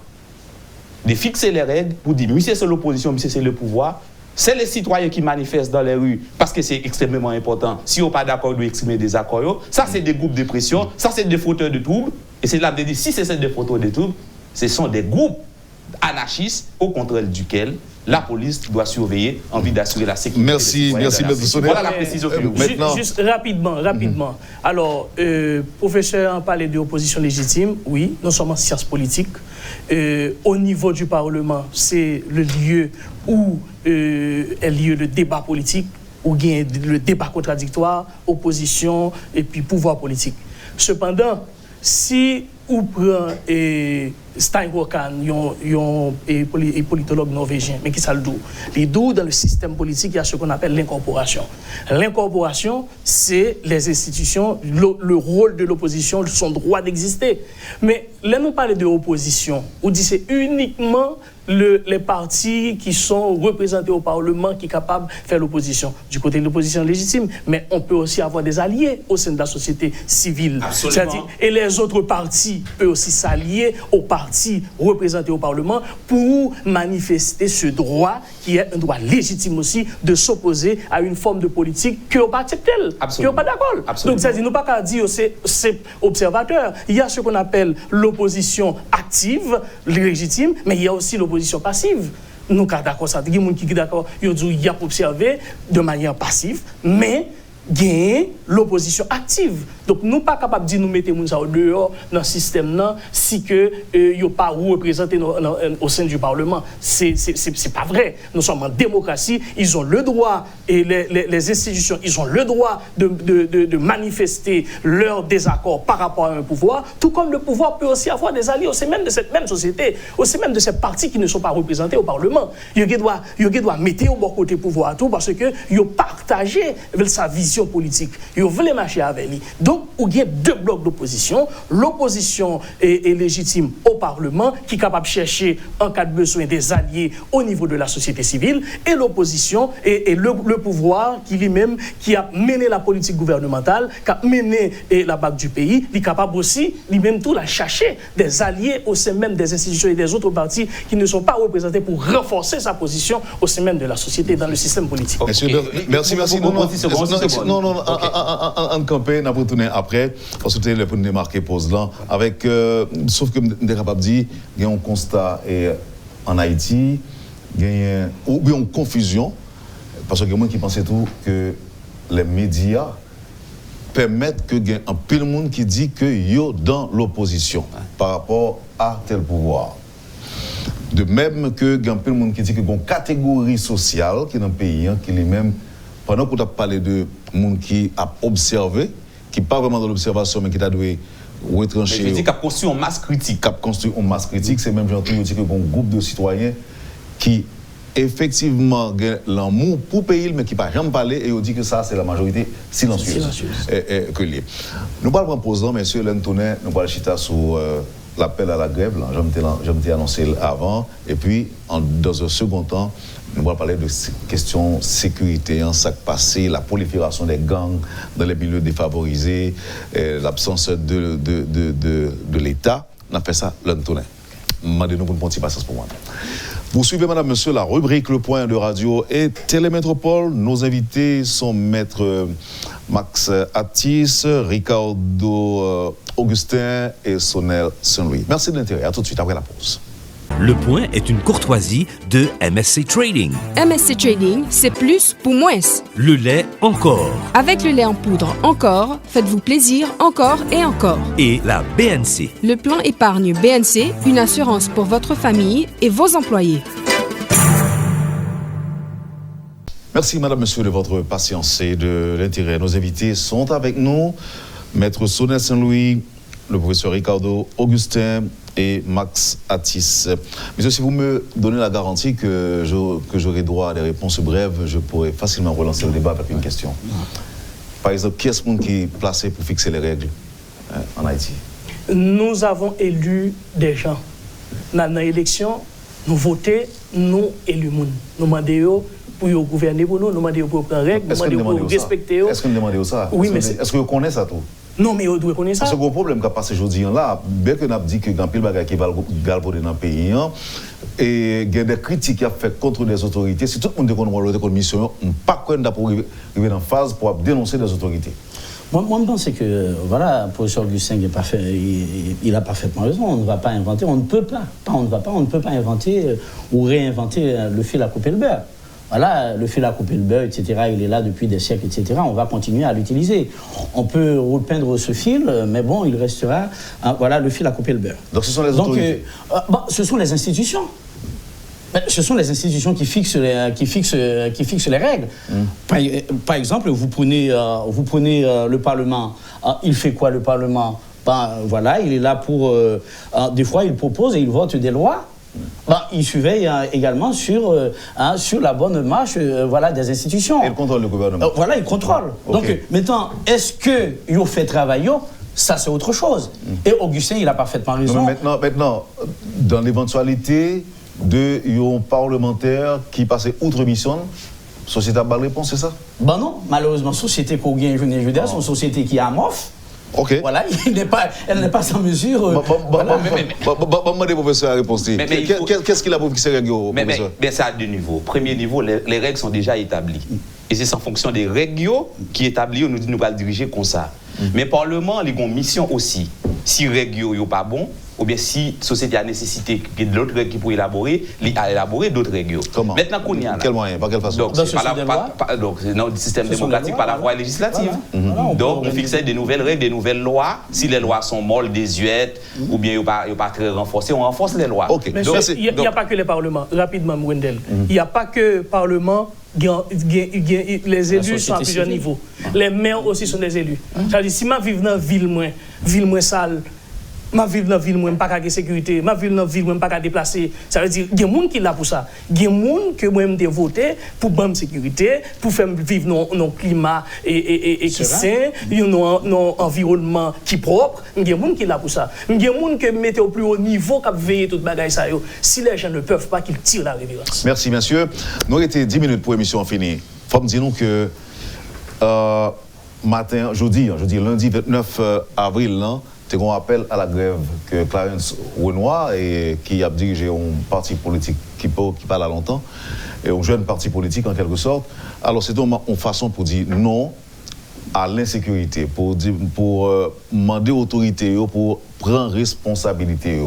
de fixer les règles pour dire, monsieur c'est l'opposition, monsieur c'est le pouvoir. C'est les citoyens qui manifestent dans les rues parce que c'est extrêmement important. Si on n'est pas d'accord, ils doivent exprimer des accords. Ça, c'est des groupes de pression. Ça, c'est des fauteurs de troubles. Et c'est là de dire, si c'est des fauteurs de troubles, ce sont des groupes anarchiste au contrôle duquel la police doit surveiller en vue d'assurer la sécurité. Merci, merci, M. Sonel. Voilà la précision que vous maintenant. Juste rapidement. Alors, professeur a parlé d'opposition légitime. Oui, nous sommes en sciences politiques. Au niveau du Parlement, c'est le lieu où est lieu le débat politique, où il y a le débat contradictoire, opposition et puis pouvoir politique. Cependant, si on prend Steinrokan, un politologue norvégien, mais qui ça le dit? Les deux dans le système politique, il y a ce qu'on appelle l'incorporation. L'incorporation, c'est les institutions, le rôle de l'opposition, son droit d'exister. Mais là, nous parlons de l'opposition, on dit c'est uniquement les partis qui sont représentés au Parlement qui sont capables de faire l'opposition. Du côté de l'opposition légitime, mais on peut aussi avoir des alliés au sein de la société civile. C'est-à-dire, et les autres partis peuvent aussi s'allier aux partis représentés au Parlement pour manifester ce droit qui est un droit légitime aussi de s'opposer à une forme de politique qui n'est pas acceptée, qui n'est pas d'accord. Donc, c'est-à-dire, nous ne pouvons pas dire c'est observateur. Il y a ce qu'on appelle l'opposition active, légitime, mais il y a aussi l'opposition passive. Nous sommes d'accord, ça. Il y a des gens qui sont d'accord, il y a observer de manière passive, mais gagner l'opposition active. Donc, nous ne sommes pas capables de dire nous mettons nous au dehors dans le système si que n'y a pas représenté au sein du Parlement. C'est pas vrai. Nous sommes en démocratie. Ils ont le droit, et les institutions, ils ont le droit de manifester leur désaccord par rapport à un pouvoir, tout comme le pouvoir peut aussi avoir des alliés au sein même de cette même société, au sein même de ces partis qui ne sont pas représentés au Parlement. Ils doivent mettre au bon côté pouvoir tout parce que ils ont partagé sa vision politique. Ils veulent marcher avec lui. Donc, il y a deux blocs d'opposition. L'opposition est légitime au Parlement, qui est capable de chercher, en cas de besoin, des alliés au niveau de la société civile, et l'opposition est le pouvoir qui lui-même, qui a mené la politique gouvernementale, qui a mené la BAC du pays, il est capable aussi, lui-même, tout la chercher des alliés au sein même des institutions et des autres partis qui ne sont pas représentés pour renforcer sa position au sein même de la société, dans le système politique. Merci. Non, en campagne, on va retourner après, parce que le point de marquer pause là, avec, sauf que je suis capable de dire, il y a un constat en Haïti, il y a une confusion, parce que il y a des gens qui pensent tout que les médias permettent que il y ait un peu de monde qui dit que yo dans l'opposition par rapport à tel pouvoir. De même que il y a un peu de monde qui dit que il y a une catégorie sociale qui est dans le pays, qui est même pendant qu'on a parlé de monde qui a observé, qui n'est pas vraiment dans l'observation, mais qui a dû retrancher. Je dis qu'il a construit une masse critique. C'est même gentil de dire qu'il y a un groupe de citoyens qui, effectivement, ont l'amour pour le pays, mais qui ne peuvent jamais parler, et on dit que ça, c'est la majorité silencieuse. Que lié. Nous parlons en posant, monsieur Lentonnet, nous parlons chita sur l'appel à la grève, je m'étais annoncé avant, et puis, dans un second temps, nous allons parler de questions sécurité, ça passé, la prolifération des gangs dans les milieux défavorisés, l'absence de l'État. On a fait ça l'Antonin. Demandez-nous pour une petite patience pour moi. Vous suivez, madame, monsieur, la rubrique Le Point de Radio et Télémétropole. Nos invités sont maître Max Atis, Ricardo Augustin et Sonel Saint-Louis. Merci de l'intérêt. À tout de suite après la pause. Le Point est une courtoisie de MSC Trading. MSC Trading, c'est plus pour moins. Le lait encore. Avec le lait en poudre encore, faites-vous plaisir encore et encore. Et la BNC. Le plan épargne BNC, une assurance pour votre famille et vos employés. Merci, madame, monsieur, de votre patience et de l'intérêt. Nos invités sont avec nous. Maître Sonel Saint-Louis, le professeur Ricardo Augustin et Max Atis. Monsieur, si vous me donnez la garantie que j'aurai droit à des réponses brèves, je pourrai facilement relancer le débat avec une question. Par exemple, qui est-ce qui est placé pour fixer les règles en Haïti? Nous avons élu des gens. Dans l'élection, nous votons, nous élus. Nous demandons pour gouverner pour nous, nous demandons pour prendre règles, nous demandons pour respecter. Est-ce que nous demandons ça? Oui, mais est-ce que vous connaissez ça tout? Non, mais on doit connaître ça. Parce que le gros problème qui a passé aujourd'hui là, bien que nous avons dit que dans le pays qui va galvauder dans le pays, et il y a des critiques qui ont fait contre des autorités, si tout le monde dit qu'on a une mission, on ne peut pas arriver en phase pour dénoncer des autorités. Moi, je pense que, voilà, le professeur Augustin, il a parfaitement raison. On ne va pas inventer, on ne peut pas inventer ou réinventer le fil à couper le beurre. Voilà, le fil à couper le beurre, etc., il est là depuis des siècles, etc. On va continuer à l'utiliser. On peut repeindre ce fil, mais bon, il restera, voilà, le fil à couper le beurre. Donc ce sont les autorités. Ce sont les institutions. Ce sont les institutions qui fixent les règles. Par exemple, vous prenez le Parlement. Il fait quoi, le Parlement? Voilà, il est là pour... des fois, il propose et il vote des lois. Il surveille également sur la bonne marche voilà, des institutions. Et il contrôle le gouvernement. Voilà, il contrôle. Okay. Donc, maintenant, est-ce qu'il fait travail? Ça, c'est autre chose. Et Augustin, il a parfaitement raison. Non, maintenant, dans l'éventualité d'un parlementaire qui passait outre mission, société a pas de réponse, c'est ça? Non, malheureusement, société qu'on gagne, je veux dire, c'est une société qui est amorphe. Ok. Voilà, elle n'est pas sans mesure. Demandez professeur la réponse. Qu'est-ce qu'il a pour fixer les règles, professeur? Mais ça a deux niveaux. Premier niveau, les règles sont déjà établies. Et c'est en fonction des règles qui établies, nous dit nous allons diriger comme ça. Mais le Parlement, il a une mission aussi. Si les règles ne sont pas bonnes, ou bien si la société a nécessité que d'autres règles pour élaborer, il a élaboré d'autres règles. Comment? Maintenant qu'on y a là. Quel moyen? Par quelle façon? Donc, dans le système démocratique, par la voie législative. Voilà, donc, on fixait des nouvelles règles, des nouvelles lois. Si les lois sont molles, désuètes, ou bien ils ne sont pas très renforcées, on renforce les lois. Okay. Mais il n'y a pas que les parlements. Rapidement, Mwendel. Il n'y a pas que le Parlement. Les élus sont à plusieurs niveaux. Les maires aussi sont des élus. C'est-à-dire, si je vis dans une ville moins sale, ma ville dans ville moins pas de sécurité, ma ville dans ville moins pas de déplacer, ça veut dire il y a des gens qui là pour ça. Il y a des gens que moi me voter pour bonne sécurité, pour faire vivre dans climat et qui sain, dans environnement qui propre. Il y a des gens qui là pour ça. Il y a des gens qui mettent au plus haut niveau qui veillent toute bagaille ça. Si les gens ne peuvent pas, qu'ils tirent la révérence. Merci messieurs. Nous avons été 10 minutes pour l'émission finie. Faut me dire nous que matin, jeudi, lundi 29 avril là, c'est qu'on appelle à la grève que Clarence Renoir, et qui a dirigé un parti politique qui parle à longtemps, et un jeune parti politique en quelque sorte. Alors c'est une façon pour dire non à l'insécurité, pour demander aux autorités, pour prendre responsabilité.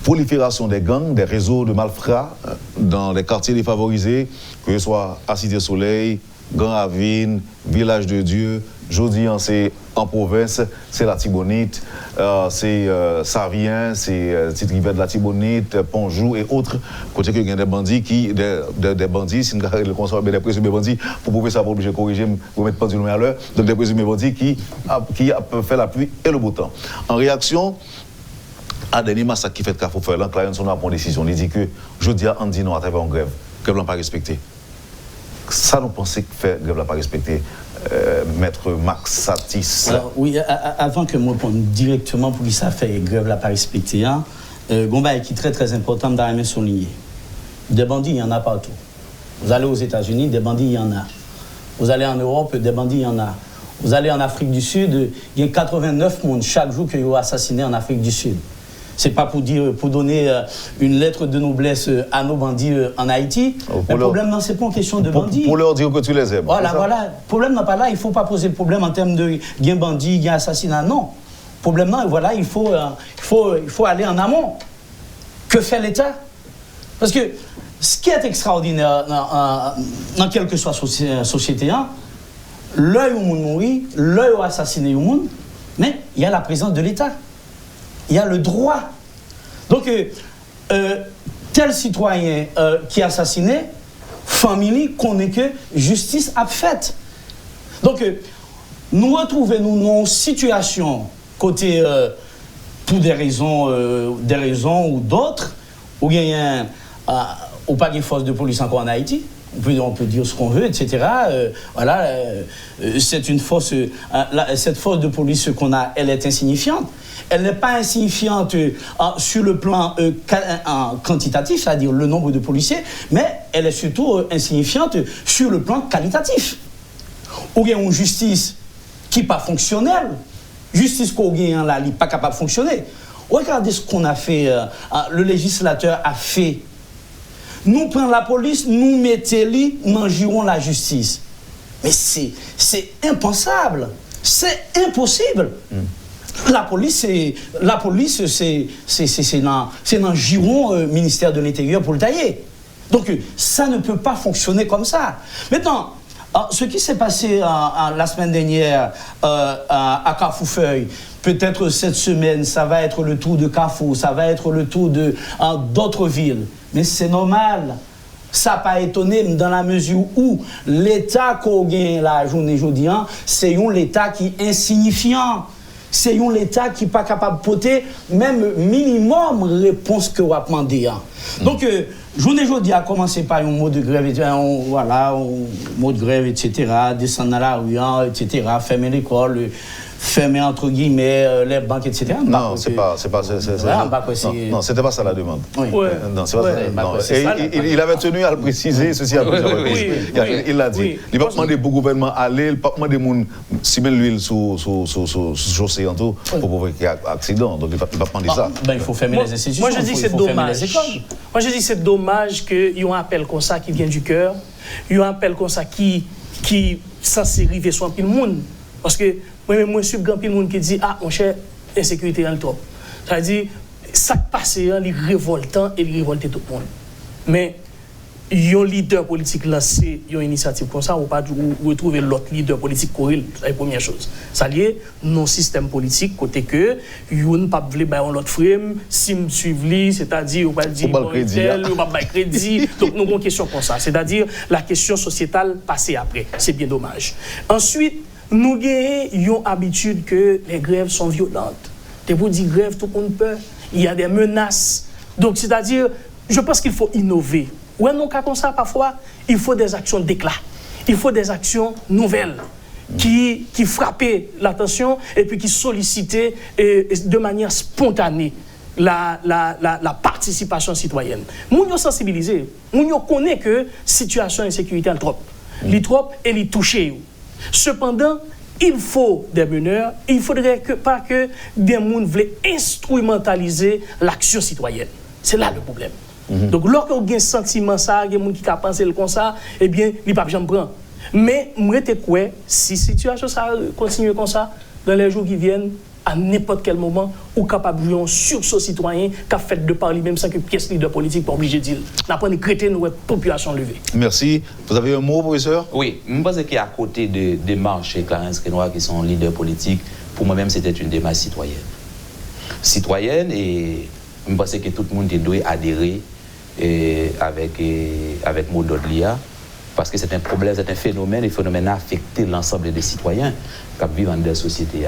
Prolifération des gangs, des réseaux de malfrats dans les quartiers défavorisés, que ce soit à Cité Soleil, Grand Ravine, Village de Dieu. Jeudi, c'est en province, c'est la Tibonite, c'est Savien, c'est Petite Rivière de la Tibonite, Ponjou et autres. Côté que il y a des bandits des bandits, si nous le consomme des présumés bandits, pour prouver ça, pour obliger de corriger, pour mettre pendule à l'heure, donc des présumés bandits qui a fait la pluie et le beau temps. En réaction à dernier massacre qui fait Carrefour là, Clarence a pris une décision. Il dit que jeudi, on dit non à travers une grève. Grève n'a pas respecté. Ça, nous pensons que faire grève n'a pas respecté. Maître Max Satis. Alors, oui, avant que moi réponde directement pour qui ça fait grève n'a pas respecté, Gomba qui est très très important dans la main souligner. Des bandits, il y en a partout. Vous allez aux États-Unis, des bandits, il y en a. Vous allez en Europe, des bandits, il y en a. Vous allez en Afrique du Sud, il y a 89 personnes chaque jour qui ont assassiné en Afrique du Sud. C'est pas pour donner une lettre de noblesse à nos bandits en Haïti. Le problème, non, c'est pas une question de bandits. Pour leur dire que tu les aimes. Voilà. Le problème n'est pas là. Il ne faut pas poser le problème en termes de gain bandit, gain assassinat. Non. Le problème, non, voilà, il faut aller en amont. Que fait l'État? Parce que ce qui est extraordinaire dans quelle que soit la société, l'œil où on mourit, l'œil où assassiné au monde, mais il y a la présence de l'État. Il y a le droit. Donc, tel citoyen qui est assassiné, famille connaît que justice a faite. Donc, nous retrouvons dans une situation côté pour des raisons ou d'autres, où il y a pas de force de police encore en Haïti. On peut dire ce qu'on veut, etc. Voilà, c'est une force. Cette force de police qu'on a, elle est insignifiante. Elle n'est pas insignifiante sur le plan quantitatif, c'est-à-dire le nombre de policiers, mais elle est surtout insignifiante sur le plan qualitatif. Ou il y a une justice qui n'est pas fonctionnelle, justice qu'on a là, n'est pas capable de fonctionner. Regardez ce qu'on a fait, le législateur a fait. Nous prenons la police, nous mettons-les, nous en jouons la justice. Mais c'est impensable. C'est impossible. La police, c'est dans le giron ministère de l'Intérieur pour le tailler. Donc, ça ne peut pas fonctionner comme ça. Maintenant, ce qui s'est passé la semaine dernière à Carrefour-Feuille, peut-être cette semaine, ça va être le tour de Carrefour, ça va être le tour d'autres villes. Mais c'est normal. Ça n'a pas étonné dans la mesure où l'État qu'on gagne la journée aujourd'hui, c'est un l'État qui est insignifiant. C'est un l'État qui n'est pas capable de porter même minimum réponse que vous avez demandé. Donc, journée aujourd'hui a commencé par un mot de grève, descendre dans la rue, etc., fermer l'école, fermer entre guillemets les banques, etc. Non, c'était pas ça la demande. Oui. Non, c'est pas ça. Il avait tenu à le préciser, ceci à plusieurs reprises. Il l'a dit. Il n'a pas demandé pour le gouvernement aller, il n'a pas demandé si même l'huile sous chaussée en tout pour provoquer un accident. Donc il ne va pas demander ça. Il faut fermer les institutions. Moi je dis que c'est dommage. Moi je dis que c'est dommage qu'il y ait un appel comme ça qui vient du cœur. Il y a un appel comme ça qui censé arriver sur un peu de monde. Parce que moi, je suis grand pile monde qui dit mon cher, insécurité dans le trop. Ça veut dire, ça qui passe, il est révoltant et il révolte tout le monde. Mais, un leader politique lancé une initiative comme ça, ou pas retrouver l'autre leader politique courir, c'est la première chose. Ça lié non système politique, côté que, yon pas voulu bailler l'autre frame, si me suivre, c'est-à-dire, on va dire, on va pas crédit. Donc, nous avons une question comme ça. C'est-à-dire, la question sociétale passée après. C'est bien dommage. Ensuite, nous avons une habitude que les grèves sont violentes. Et pour dire grève, tout le monde peut. Il y a des menaces. Donc, c'est-à-dire, je pense qu'il faut innover. Ouais, non, comme ça, parfois, il faut des actions d'éclat. Il faut des actions nouvelles qui frappent l'attention et puis qui sollicitent de manière spontanée la participation citoyenne. Nous sommes sensibilisés. Nous connaissons que la situation d'insécurité est trop. Les trop et les toucher. Cependant, il faut des meneurs, il ne faudrait pas que des gens veulent instrumentaliser l'action citoyenne. C'est là le problème. Donc, lorsque vous avez un sentiment, il y a des gens qui pensent comme ça, eh bien, il n'y a pas de prendre. Mais, moi, je crois que si la situation continue comme ça, dans les jours qui viennent, à n'importe quel moment, ou capable de jouer un sursaut citoyen qui a fait de parler, même sans que pièce leader politique pas obligé de dire. N'a pas de créer une population levée. Merci. Vous avez un mot, professeur? Oui, je pense qu'à côté de démarches et Clarence Renoir qui sont leaders politiques, pour moi-même, c'était une démarche citoyenne. Citoyenne, et je pense que tout le monde doit adhérer avec mot d'ordre l'IA, parce que c'est un problème, c'est un phénomène, et le phénomène a affecté l'ensemble des citoyens qui vivent dans des sociétés.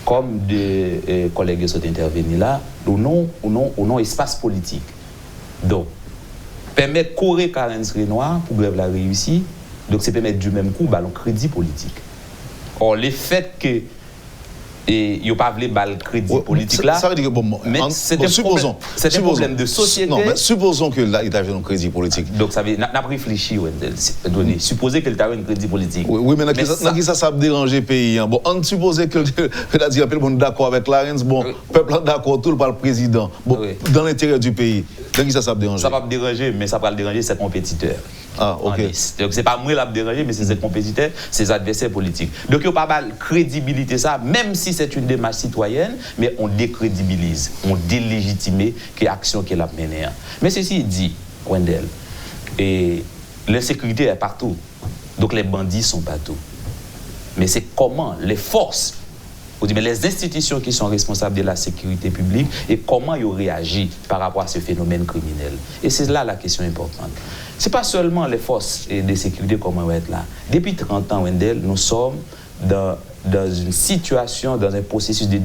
Comme des collègues qui sont intervenus là, au nom espace politique. Donc, permettre courir Clarence Renoir pour grève la réussite, donc c'est permettre du même coup ballon crédit politique. Or, le fait que il n'y a pas de balle crédit politique là, ça veut dire que mais c'est un problème de société. Non, mais supposons que là, il a un crédit politique. Donc, ça veut dire, n'a pas réfléchi, supposer qu'il a un crédit politique. Oui, mais qui ça a dérangé le pays. Bon, on suppose que a dit le monde d'accord avec Clarence, bon, le peuple est d'accord tout par le président, bon, dans l'intérêt du pays. Qui ça a dérangé? Ça va déranger, mais ça va déranger ses compétiteurs. Ah, ok. Donc, c'est pas moi qui l'a dérangé, mais c'est ses compétiteurs, ses adversaires politiques. Donc, il n'y a pas de crédibilité, ça, même si c'est une démarche citoyenne, mais on décrédibilise, on délégitime que l'action qu'elle a menée. Mais ceci dit, Wendell, et l'insécurité est partout. Donc, les bandits sont partout. Mais c'est comment les forces, mais les institutions qui sont responsables de la sécurité publique et comment ils réagissent par rapport à ce phénomène criminel. Et c'est là la question importante. Ce n'est pas seulement les forces de sécurité comment vont être là. Depuis 30 ans, Wendell, nous sommes dans une situation, dans un processus de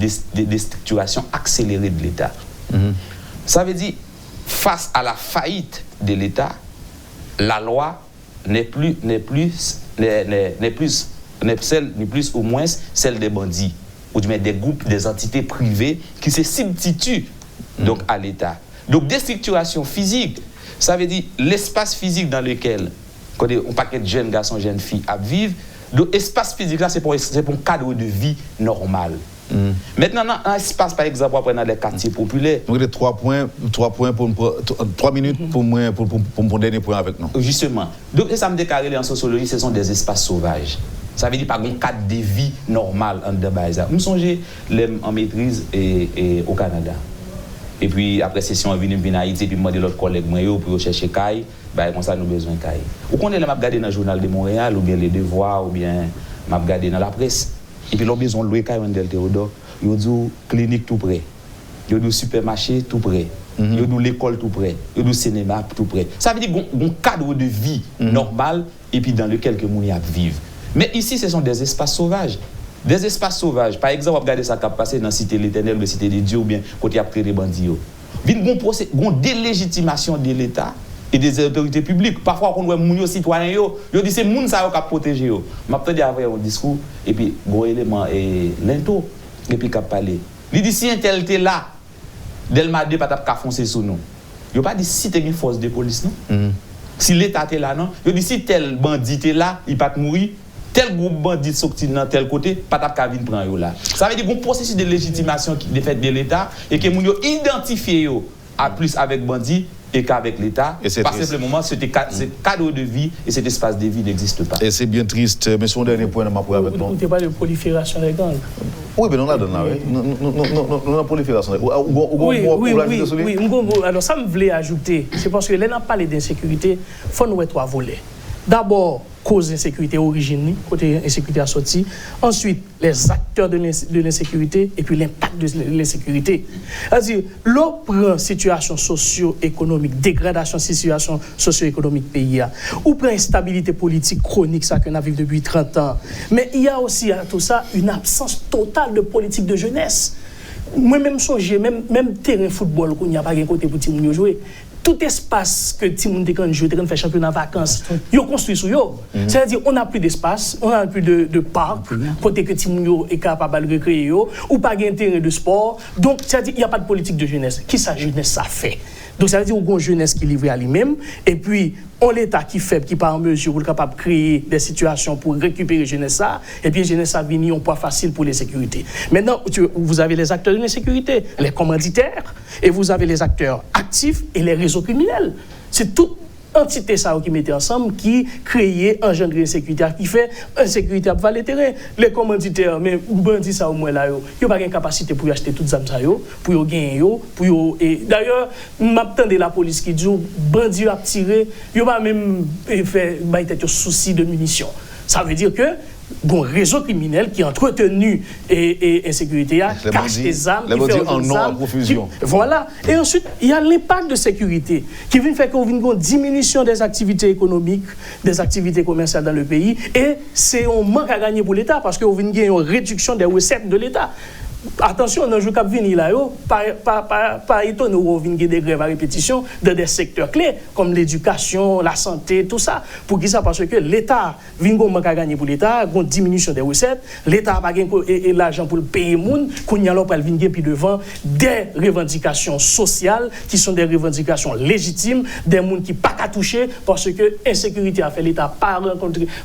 déstructuration accélérée de l'État. Ça veut dire, face à la faillite de l'État, la loi n'est plus ou moins celle des bandits, ou du moins des groupes, des entités privées qui se substituent donc à l'État. Donc, déstructuration physique, ça veut dire l'espace physique dans lequel un paquet de jeunes garçons, jeunes filles vivent. Donc, l'espace physique là, c'est pour un cadre de vie normal. Maintenant, dans l'espace, par exemple, dans les quartiers populaires. Donc, 3 minutes pour mon dernier point avec nous. Justement. Donc, ça me déclare en sociologie, ce sont des espaces sauvages. Ça veut dire pas un cadre de vie normal en dedans ça. Me songer en maîtrise et au Canada. Et puis après session on vient en Haïti puis demander l'autre collègue moi pour chercher caille, bah comme ça nous besoin caille. Ou connaît là m'a regarder dans le journal de Montréal ou bien les Devoirs ou bien m'a regarder dans la presse et puis l'on besoin louer caille Wendell Théodore, yo dit clinique tout près. Yo dit supermarché tout près. Yo dit l'école tout près. Yo dit cinéma tout près. Ça veut dire un cadre de vie normal et puis dans lequel que moun y a vivre. Mais ici ce sont des espaces sauvages. Des espaces sauvages. Par exemple, regardez ça qui a passé dans la cité de l'Éternel, la cité de Dieu ou bien côté après les bandits. Il y a une délégitimation de l'État et des autorités publiques. Parfois, on voit les citoyens, ils disent que c'est les gens qui ont protégé. Je vais avoir un discours et puis un élément et l'into et puis qui a parlé. Il dit si un tel était là, Delma de pas t'a foncer sur nous. Il pas dit si tu une force de police non. Si l'État était là non, il dit si tel bandit est là, il pas mourir. Tel groupe bandit sorti dans tel côté, pas ta cabine prend yo là. Ça veut dire qu'on processus de légitimation qui est fait de l'État et que moun yo identifié yo à plus avec bandit et qu'avec l'État. Parce que simplement ce cadre de vie et cet espace de vie n'existe pas. Et c'est bien triste, mais son dernier point de ma point avec moi. Vous ne pas de prolifération des gangs. Oui, mais on l'a donné là, oui. Non, prolifération. Oui. Alors ça me voulait ajouter, c'est parce que là on a parlé d'insécurité, il faut nous mettre trois volets. D'abord, cause d'insécurité origine, côté insécurité à sorti. Ensuite, les acteurs de l'insécurité et puis l'impact de l'insécurité. C'est-à-dire, l'on prend situation socio-économique, dégradation de situation socio-économique pays, ou prend instabilité politique chronique, ça qu'on a vécu depuis 30 ans. Mais il y a aussi à tout ça une absence totale de politique de jeunesse. Moi-même, même terrain football, il n'y a pas de côté pour Timoun jouer. Tout espace que Timoun quand joue, quand fait championnat vacances, ils ont construit sur eux. C'est-à-dire, on n'a plus d'espace, on n'a plus de parc, côté que Timoun est capable de recréer, ou pas d'intérêt de sport. Donc, c'est-à-dire, il n'y a pas de politique de jeunesse. Qui sa jeunesse ça fait? Donc, ça veut dire qu'on a une jeunesse qui est livrée à lui-même, et puis, on l'État qui fait, qui pas en mesure, capable de créer des situations pour récupérer jeunesse ça, et puis jeunesse ça vient un point facile pour les sécurités. Maintenant, vous avez les acteurs de l'insécurité, les commanditaires, et vous avez les acteurs actifs et les réseaux criminels. C'est toute entité ça qui mettait ensemble, qui créait, engendre l'insécurité, qui fait insécurité à valer terrain. Les commanditaires, mais ou bandit ça au moins là, ils n'ont pas de capacité pour acheter toutes les armes, pour gagner, et d'ailleurs, m'attendais la police qui dit, bandit a tiré, ils n'ont pas même fait souci de munitions. Ça veut dire que bon réseau criminel qui est entretenu et insécurité cache des armes, qui fait en non à profusion. Voilà. Et ensuite, il y a l'impact de sécurité qui vient faire qu'on vient une diminution des activités économiques, des activités commerciales dans le pays, et c'est un manque à gagner pour l'État parce qu'on vient une réduction des recettes de l'État. Attention, dans le cap venir là, pas étonné où on des grèves à répétition dans des secteurs clés comme l'éducation, la santé, tout ça. Pour qui ça? Parce que l'État vient manque à gagner pour l'État, une diminution des recettes, l'État n'a pas l'argent pour le payer moun, qu'on y a l'op venir puis devant des revendications sociales qui sont des revendications légitimes, des moun qui pas qu'à toucher parce que insécurité a fait l'État pas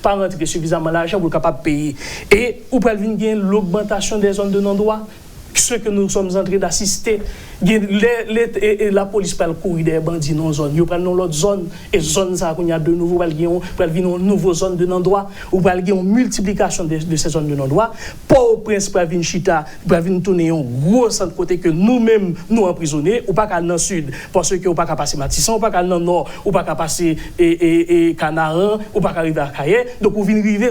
rentrer suffisamment l'argent pour capable payer. Et ou pas venir l'augmentation des zones de non-droit. Ce que nous sommes en train d'assister, la police peut courir des bandits dans la zone, ils prennent l'autre zone, et zone ça, il y a de nouveau, pour une nouvelle zone de non-droit, ou pour une multiplication de ces zones de non-droit. Port-au-Prince, pour venir Chita, pour venir tourner un gros centre côté que nous-mêmes nous emprisonnés, ou pas qu'à dans le sud, parce que ou pas qu'à passer Matisson, ou pas qu'à dans le nord, ou pas qu'à passer Canaran, ou pas qu'à arriver à Caillé. Donc, vous venez arriver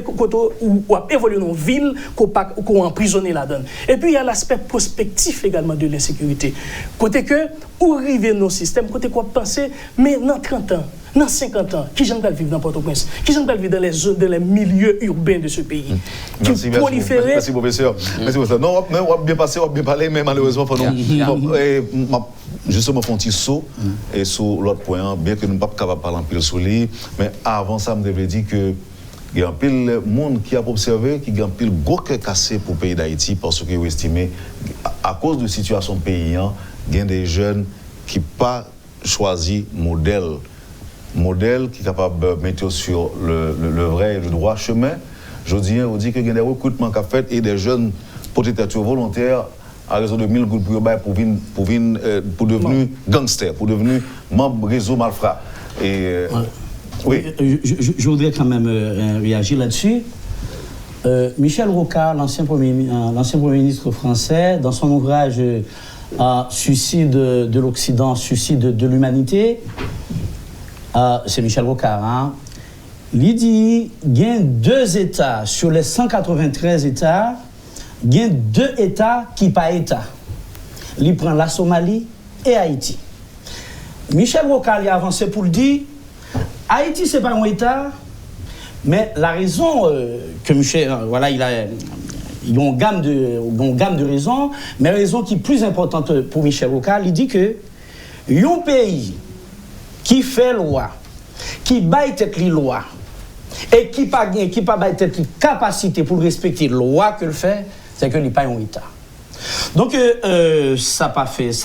ou évoluer dans une ville qu'on emprisonné là-dedans. Et puis, il y a l'aspect prospectif également de l'insécurité. Côté que, où arriver nos systèmes, côté quoi penser, mais dans 30 ans, dans 50 ans, qui j'aime vivre dans Port-au-Prince, qui j'aime vivre dans les zones, dans les milieux urbains de ce pays. Merci, merci, professeur. Merci, professeur. Non, on va bien passer, on va bien parler, mais malheureusement, justement, font un petit saut et sur l'autre point, bien que nous ne sommes pas capables de parler en pile sur lui, mais avant ça, je devais dire que il y a un pile de monde qui a observé qu'il y a un pile gros cœur cassé pour le pays d'Haïti parce que vous estimez, à cause de la situation paysan, il y a des jeunes qui n'ont pas choisi modèle qui est capable de mettre sur le vrai et le droit chemin. Je dis qu'il y a des recrutements qu'a fait et des jeunes protecteurs volontaires à raison de 1000 gouttes pour devenir gangsters, pour devenir membres réseau malfrats. Et, oui. Je voudrais quand même réagir là-dessus. Michel Rocard, l'ancien Premier ministre français, dans son ouvrage Suicide de l'Occident, Suicide de l'humanité, c'est Michel Rocard, hein, il dit qu'il y a 2 États sur les 193 États, il y a 2 États qui ne sont pas États. Il prend la Somalie et Haïti. Michel Rocard a avancé pour le dire, Haïti, ce n'est pas un État, mais la raison que Michel, voilà, il a une gamme de raisons, mais la raison qui est plus importante pour Michel Rocard, il dit que un pays qui fait loi, qui baille tête les lois, et qui pas baille tête capacité pour respecter la loi que le fait, c'est que n'est pas un État. Donc ça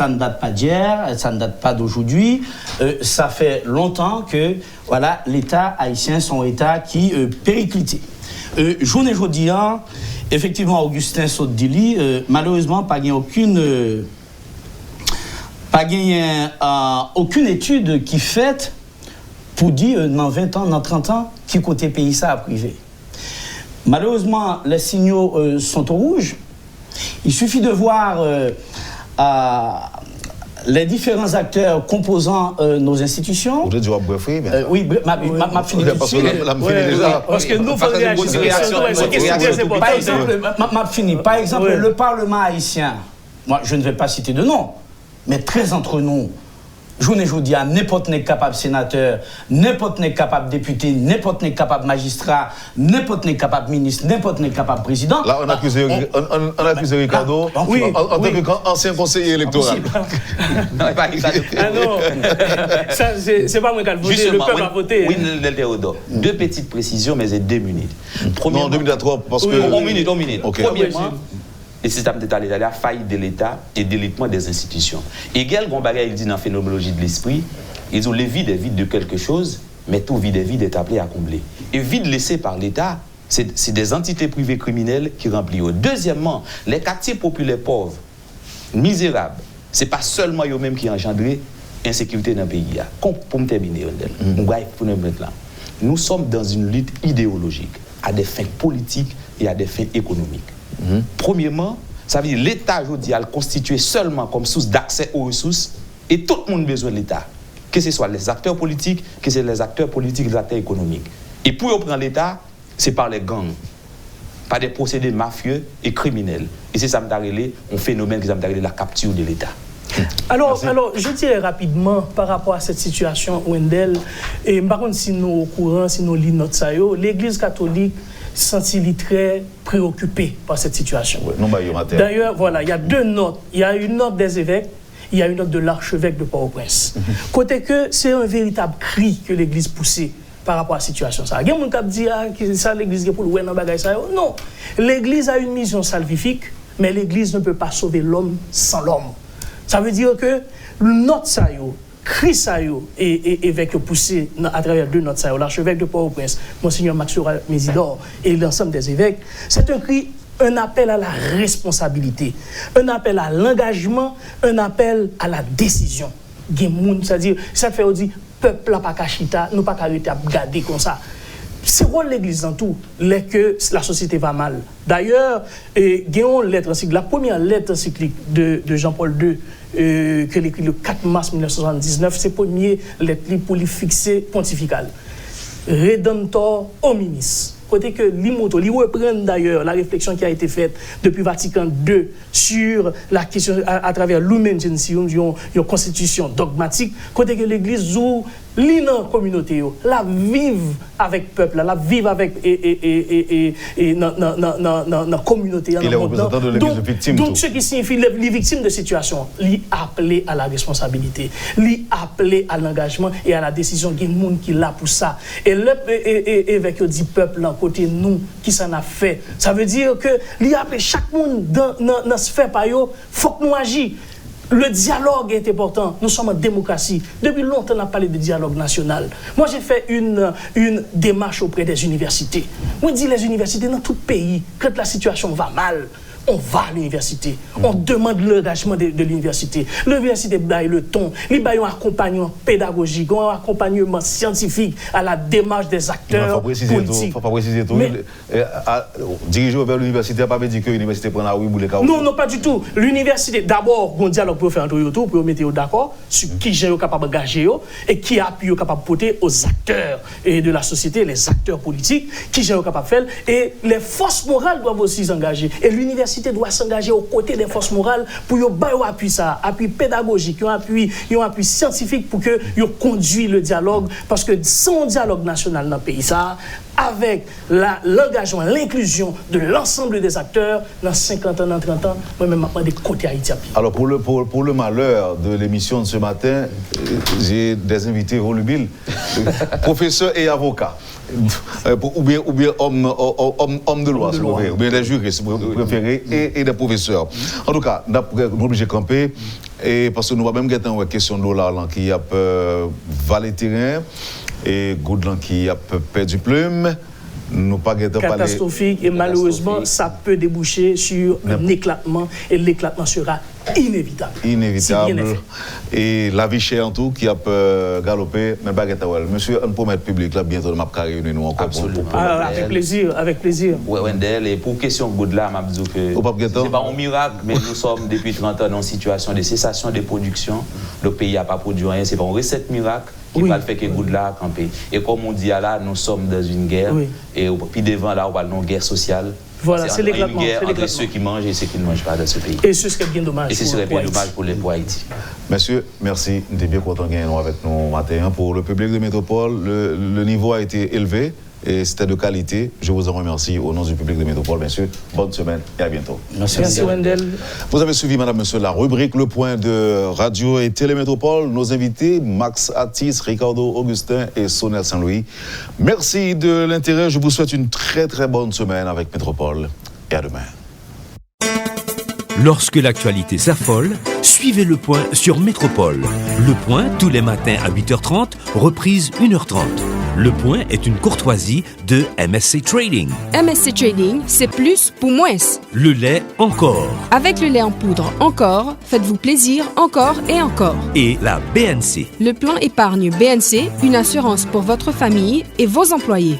ne date pas d'hier, ça ne date pas d'aujourd'hui, ça fait longtemps que voilà, l'État haïtien, son État qui périclité. Journée aujourd'hui, effectivement, Augustin Saut-Dili, malheureusement, pas aucune étude qui faite pour dire dans 20 ans, dans 30 ans, qui côté pays ça a privé. Malheureusement, les signaux sont au rouge. Il suffit de voir les différents acteurs composant nos institutions. Vous voulez dire bref, oui, mais... oui, ma fini. Parce que nous, il faut réagir. Par exemple, ma fini. Par exemple, le Parlement haïtien, moi, je ne vais pas citer de nom, mais très entre nous, je vous dis à n'importe n'est capable sénateur, n'importe n'est capable député, n'importe n'est capable magistrat, n'importe n'est capable ministre, n'importe n'est capable président. Là, on accuse Ricardo en tant qu'ancien conseiller électoral. Non, ça, c'est pas moi qui ai voté, le peuple a voté. Oui, Théodore. 2 petites précisions, mais c'est 2 minutes. Non, 2 minutes à 3, parce que... 1 minute, 1 minute. Premièrement, le système d'État, la faillite de l'État et délitement des institutions. Et Gaël Gombagay, il dit dans la phénoménologie de l'esprit, ils ont le vide est vide de quelque chose, mais tout vide est appelé à combler. Et vide laissé par l'État, c'est des entités privées criminelles qui remplissent. Deuxièmement, les quartiers populaires pauvres, misérables, ce n'est pas seulement eux-mêmes qui engendrent l'insécurité dans le pays. Pour me terminer, nous sommes dans une lutte idéologique à des fins politiques et à des fins économiques. Premièrement, ça veut dire l'État aujourd'hui est constitué seulement comme source d'accès aux ressources et tout le monde a besoin de l'État, que ce soit les acteurs politiques, que ce soit les acteurs politiques, les acteurs économiques. Et pour prendre l'État, c'est par les gangs, par des procédés mafieux et criminels. Et c'est ça qui un phénomène qui est la capture de l'État. Alors, je dirais rapidement par rapport à cette situation, Wendell, et par contre, si nous au courant, si nous lisons notre saillot, l'Église catholique senti très préoccupé par cette situation. D'ailleurs, voilà, il y a 2 notes. Il y a une note des évêques, il y a une note de l'archevêque de Port-au-Prince. Côté que c'est un véritable cri que l'Église poussait par rapport à la situation. Il y a des gens qui disent que ça, l'Église est pour le bagage. Non, l'Église a une mission salvifique, mais l'Église ne peut pas sauver l'homme sans l'homme. Ça veut dire que notre saillot, cri saillot et évêque poussé à travers 2 notes saillot, l'archevêque de Port-au-Prince, Monseigneur Maxura Mésidor et l'ensemble des évêques, c'est un cri, un appel à la responsabilité, un appel à l'engagement, un appel à la décision. C'est-à-dire, ça fait dire, peuple n'a pas cachita, nous pas arrêter à garder comme ça. C'est rôle l'Église dans tout, que la société va mal. D'ailleurs, la première lettre encyclique de Jean-Paul II, que l'écrit le 4 mars 1979, c'est la première lettre pour lui fixer pontificale. Redemptor hominis. Côté que l'imoto, il reprend d'ailleurs la réflexion qui a été faite depuis Vatican II sur la question à travers l'humain gentium, une constitution dogmatique. Côté que l'Église ou l'inan communauté, la vive avec peuple, la vive avec la communauté. Il est représentant de l'Église victime. Donc ce qui signifie les victimes de situation, les appeler à la responsabilité, les appeler à l'engagement et à la décision. Il y a des gens qui l'a pour ça. Et l'évêque dit peuple, côté nous, qui s'en a fait. Ça veut dire que il appelle chaque monde dans ce fait par eux, faut que nous agissions. Le dialogue est important. Nous sommes en démocratie. Depuis longtemps, on a parlé de dialogue national. Moi, j'ai fait une démarche auprès des universités. Moi, je dis les universités dans tout pays, quand la situation va mal, on va à l'université, on demande l'engagement de l'université. L'université baille le ton, il baille un accompagnement pédagogique, un accompagnement scientifique à la démarche des acteurs politiques. Il ne faut pas préciser tout. Diriger vers l'université n'a pas dit que l'université prend la rue ou les cas. Non, non, pas du tout. L'université, d'abord, on dialogue pour faire un tour, pour mettre d'accord sur qui est capable d'engager et qui appuie capable de porter aux acteurs et de la société, les acteurs politiques, qui est capable de faire. Et les forces morales doivent aussi s'engager. Et l'université doit s'engager aux côtés des forces morales pour appuyer ça, appui pédagogique, un appui scientifique pour que conduise le dialogue. Parce que sans dialogue national dans le pays, ça, avec l'engagement, l'inclusion de l'ensemble des acteurs, dans 50 ans, dans 30 ans, moi-même, maintenant, des côtés haïtiens. Alors, pour le malheur de l'émission de ce matin, j'ai des invités volubiles, professeurs et avocats. Ou bien hommes de loi, si vous préférez, ou bien des juristes, si vous préférez, et des professeurs. En tout cas, nous sommes obligés de camper, et parce que nous avons même une question de dollar qui a valet terrain, et Goudlan qui a perdu plume. Nous pas catastrophique et malheureusement ça peut déboucher sur un éclatement et l'éclatement sera inévitable. Inévitable. Et la vie chère en tout qui a galopé, mais pas monsieur, on peut mettre public là bientôt de m'a réunir nous encore. Absolument. Avec plaisir, avec plaisir. Oui, Wendell, et pour question Goudlan, m'a dit que c'est pas un miracle, mais nous sommes depuis 30 ans dans une situation de cessation de production. Le pays n'a pas produit rien, c'est pas une recette miracle qui va faire que Goudlan a campé. Et comme on dit là, nous sommes dans une guerre. Et puis devant là, on va dans une guerre sociale. Voilà, c'est l'éclatement. Une guerre entre ceux qui mangent et ceux qui ne mangent pas dans ce pays. Et ce serait bien dommage. Et ce serait bien dommage pour Haïti. Messieurs, merci. Nous sommes bien contents de gagner avec nous matin. Pour le public de Métropole, le niveau a été élevé et c'était de qualité. Je vous en remercie au nom du public de Métropole, bien sûr. Bonne semaine et à bientôt. Merci Wendell. Vous avez suivi, madame, monsieur, la rubrique Le Point de Radio et Télémétropole. Nos invités, Max Atis, Ricardo Augustin et Sonel Saint-Louis. Merci de l'intérêt. Je vous souhaite une très très bonne semaine avec Métropole. Et à demain. Lorsque l'actualité s'affole, suivez Le Point sur Métropole. Le Point, tous les matins à 8h30, reprise 1h30. Le Point est une courtoisie de MSC Trading. MSC Trading, c'est plus pour moins. Le lait encore. Avec le lait en poudre encore, faites-vous plaisir encore et encore. Et la BNC. Le plan épargne BNC, une assurance pour votre famille et vos employés.